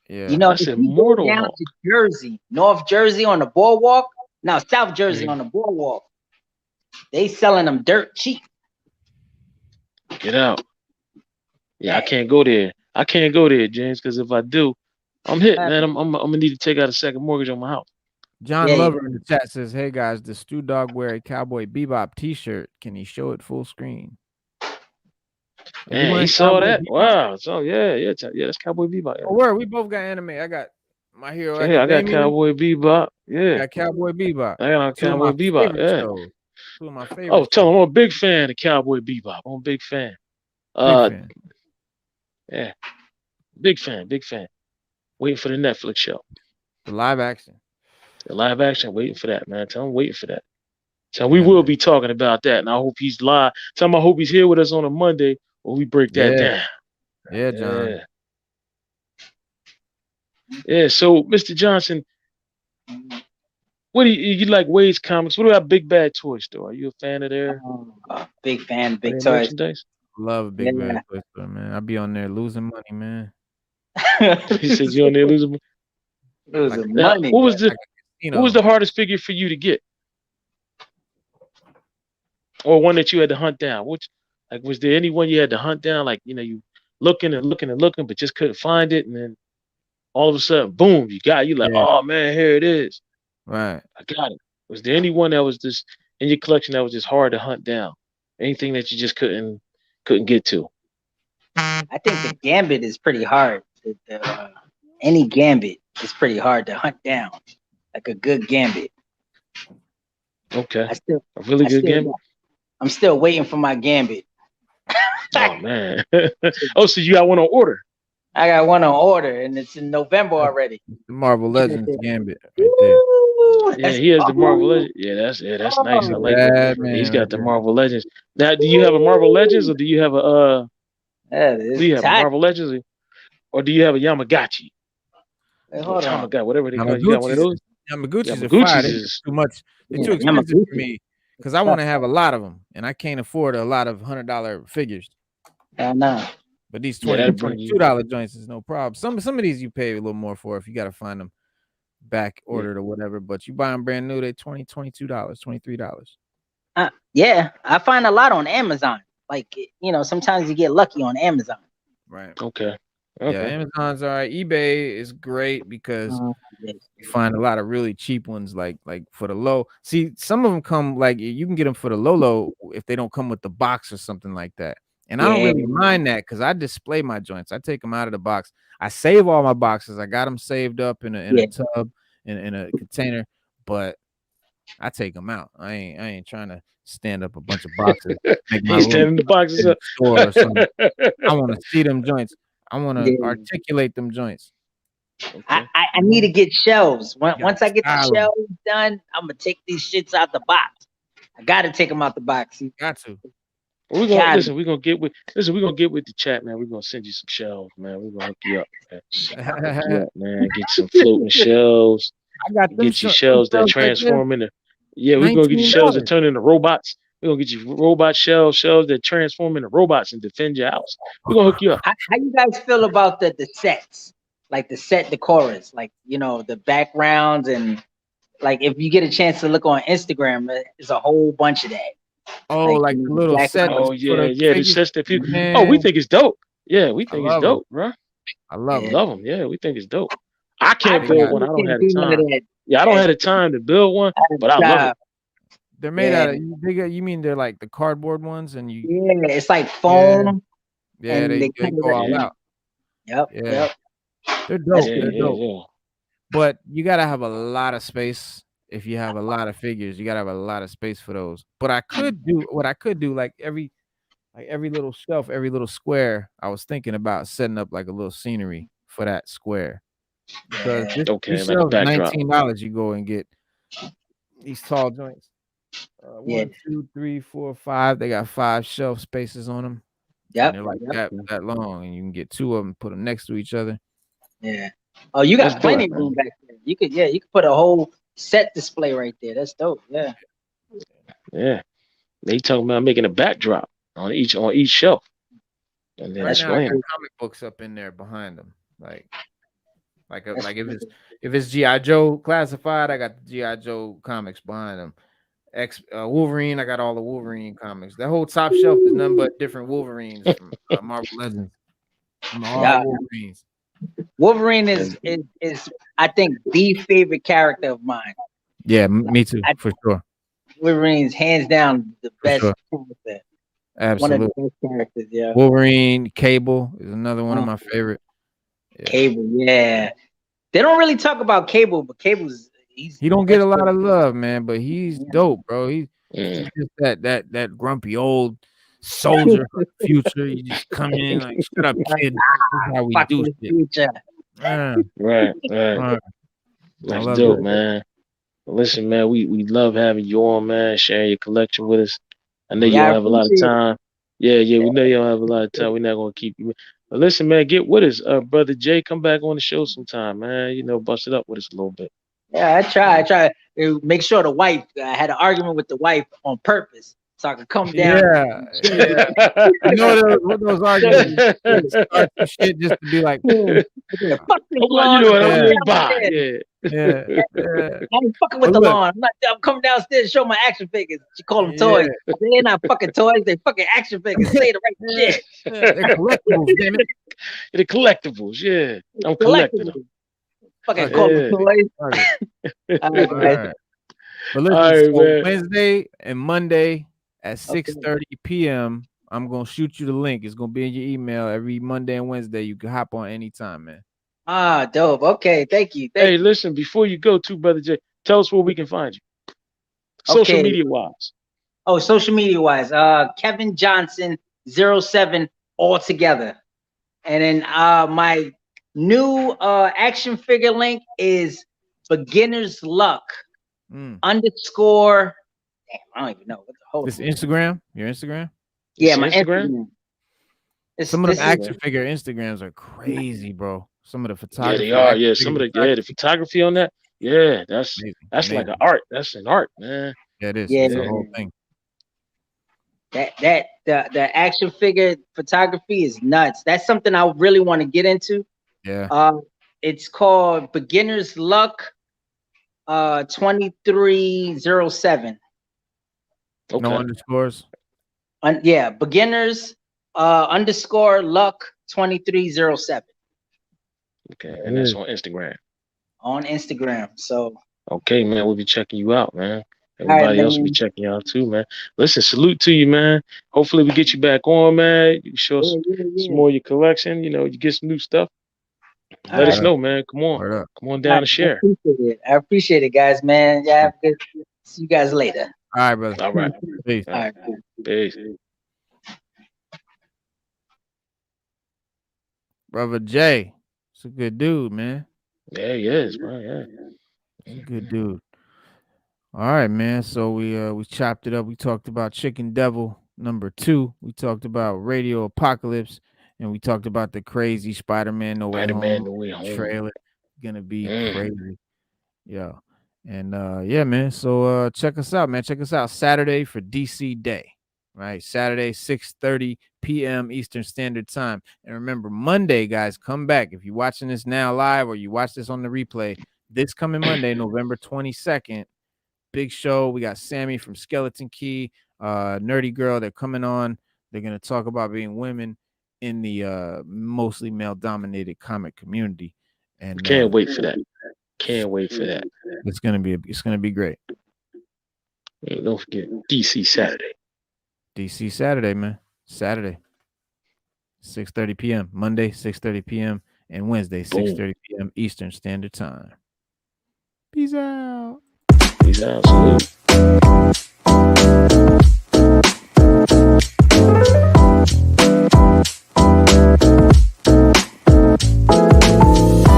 Yeah. You know, that's a mortal down Hulk. to Jersey, North Jersey on the boardwalk. Now South Jersey on the boardwalk. They selling them dirt cheap. Get out. Yeah, I can't go there. I can't go there, James, because if I do, I'm hit, man. I'm gonna need to take out a second mortgage on my house. John Lover in the chat says, "Hey guys, does Stu Dog wear a Cowboy Bebop T-shirt? Can he show it full screen?" Man, he saw that. Wow. So yeah, that's Cowboy Bebop. Yeah. Oh, where we both got anime. I got My Hero. Yeah, I got Cowboy Bebop. Yeah, I got Cowboy Bebop. I got Cowboy Bebop. Yeah. Two of my favorites. Oh, tell him I'm a big fan of Cowboy Bebop. I'm a big fan. Yeah, big fan. Waiting for the Netflix show. The live action. The live action. Waiting for that, man. Tell him waiting for that. So we will be talking about that, and I hope he's live. I hope he's here with us on a Monday, or we break that down. Yeah, John. Yeah. So, Mr. Johnson, what do you like? Wade's Comics. What about Big Bad Toy Store? Are you a fan of their? Big fan, Big Toys. Merchandise? Love Big Bad Toy Store, man. I be on there losing money, man. He said you on there losing money. Money. What was the hardest figure for you to get? Or one that you had to hunt down? Was there anyone you had to hunt down? Like, you looking and looking and looking, but just couldn't find it, and then all of a sudden, boom, you like, oh man, here it is. Right. I got it. Was there anyone that was just in your collection that was just hard to hunt down? Anything that you just couldn't get to? I think the Gambit is pretty hard. Any Gambit is pretty hard to hunt down. Like a good Gambit. Okay. A really good Gambit? I'm still waiting for my Gambit. Oh man. Oh, so you got one on order? I got one on order, and it's in November already. The Marvel Legends Gambit right there. Yeah, he has the Marvel Legends. Yeah, that's nice. I like that. Man. He's got the Marvel Legends. Now, do you have a Marvel Legends, or do you have a Marvel Legends, or do you have a Yamagata? Hey, hold on. Whatever they call it. You got one of those? Yamaguchis are fire. It's too much. They're too expensive for me because I want to have a lot of them, and I can't afford a lot of $100 figures. No. But these $22 joints is no problem. Some of these you pay a little more for if you got to find them back ordered or whatever. But you buy them brand new, they $22, $23. Yeah, I find a lot on Amazon. Like, sometimes you get lucky on Amazon. Right. Okay. Yeah, Amazon's all right. eBay is great because you find a lot of really cheap ones, like for the low. See, some of them come like you can get them for the low if they don't come with the box or something like that. And I don't really mind that because I display my joints. I take them out of the box. I save all my boxes. I got them saved up in a tub, in a container, but I take them out. I ain't trying to stand up a bunch of boxes. He's standing the boxes up. Or something. I want to see them joints. I want to articulate them joints. Okay. I need to get shelves. Once I get the shelves done, I'm gonna take these shits out the box. I gotta take them out the box. You got to. Well, we're gonna get with the chat, man. We're gonna send you some shelves, man. We're gonna hook you up, man. Get some floating shelves. I got them. Get you shelves that transform into. Yeah, we're gonna get you shelves that turn into robots. We're gonna get you robot shelves that transform into robots and defend your house. We're gonna hook you up. How you guys feel about the sets? Like the set decors, like the backgrounds, and like if you get a chance to look on Instagram, there's a whole bunch of that. Oh, like the little set. Oh yeah, the sets that people. Oh, we think it's dope. Yeah, we think it's dope, bro. I love them. Yeah, we think it's dope. I can't build one. I don't have the time. Yeah, I don't have the time to build one, but I love it. They're made out of you mean they're like the cardboard ones, and you. Yeah, it's like foam. Yeah, they go all out. Yep. They're dope. They're dope. Yeah. But you gotta have a lot of space. If you have a lot of figures, you gotta have a lot of space for those. But I could do like every little shelf, every little square. I was thinking about setting up like a little scenery for that square. Because this shelf is $19. You go and get these tall joints. 1, 2, 3, 4, 5. They got 5 shelf spaces on them. Yep. They're like that long, and you can get 2 of them, put them next to each other. Yeah. Oh, you got plenty of room back there. You could put a whole set display right there. That's dope. Yeah. Yeah. They talking about making a backdrop on each shelf. And then right now, I got comic books up in there behind them. Like if it's G.I. Joe classified, I got the G.I. Joe comics behind them. Wolverine, I got all the Wolverine comics. That whole top shelf is nothing but different Wolverines from Marvel Legends. From all Wolverines. Wolverine is I think the favorite character of mine. Yeah, me too, for sure. Wolverine's hands down the best character. Absolutely. One of the best characters, yeah. Wolverine, Cable is another one of my favorite. Yeah. Cable, yeah. They don't really talk about Cable, but he don't get a lot of love, man, but he's dope, bro. He's just that grumpy old soldier for the future. You just come in like, shut up, kid. This is how we do shit. Right. That's dope, man. Listen, man, we love having you on, man, sharing your collection with us. I know you Yeah, don't I have a lot of appreciate time. Yeah, we know you don't have a lot of time. We're not gonna keep you. But listen, man, get with us. Brother Jay, come back on the show sometime, man. You know, bust it up with us a little bit. Yeah, I try to make sure the wife. I had an argument with the wife on purpose, so I could come down. Yeah. You know what those arguments start some shit just to be like, fuck this lawn. You know what? I'm I'm coming by. downstairs. Yeah. I ain't fucking with the lawn. I'm coming downstairs to show my action figures. She call them toys. They're not fucking toys. They fucking action figures. Say the right shit. They're collectibles, damn it. They're collectibles. Yeah, I'm collecting them. Fucking call them toys. All right. But listen, so Wednesday and Monday at 6:30 p.m. I'm gonna shoot you the link. It's gonna be in your email every Monday and Wednesday. You can hop on anytime, man. Ah, dope. Okay, thank you. Hey, listen, before you go too, Brother Jay, tell us where we can find you. Social media wise. Oh, social media wise. Kevin Johnson 07 all together. And then my new action figure link is Beginner's Luck underscore. Damn, I don't even know what the whole. This Instagram? Your Instagram? Yeah, my Instagram. Some of the action figure Instagrams are crazy, bro. Some of the photography. Yeah, they are. Yeah, some of the photography on that. Yeah, that's amazing. Like an art. That's an art, man. Yeah, it is. Yeah, it's the whole thing. The action figure photography is nuts. That's something I really want to get into. Yeah. It's called Beginner's Luck 2307. Okay. No underscores. Yeah, Beginners underscore Luck 2307. Okay, and that's on Instagram. On Instagram. So okay, man, we'll be checking you out, man. Everybody else will be checking you out too, man. Listen, salute to you, man. Hopefully we get you back on, man. You show us some more of your collection. You know, you get some new stuff. Let us know, man. Come on down and share. I appreciate it, guys, man. Yeah, have a good. See you guys later. All right, brother. All right. Peace. All right. Peace. Brother Jay, it's a good dude, man. Yeah, he is, bro. Yeah. He's a good dude. All right, man. So we chopped it up. We talked about Chicken Devil #2. We talked about Radio Apocalypse, and we talked about the crazy Spider-Man No Way Home trailer. Gonna be crazy. Yeah. And yeah, man. So check us out, man. Check us out Saturday for DC Day. Right, Saturday, 6:30 p.m. Eastern Standard Time. And remember, Monday, guys, come back. If you're watching this now live or you watch this on the replay, this coming Monday, November 22nd, big show. We got Sammy from Skeleton Key, Nerdy Girl. They're coming on. They're going to talk about being women in the mostly male-dominated comic community. And can't wait for that. Can't wait for that. It's gonna be great. Hey, don't forget DC Saturday. DC Saturday, man. Saturday. 6:30 p.m. Monday, 6:30 p.m. and Wednesday, 6:30 p.m. Eastern Standard Time. Peace out. Peace out. Salute.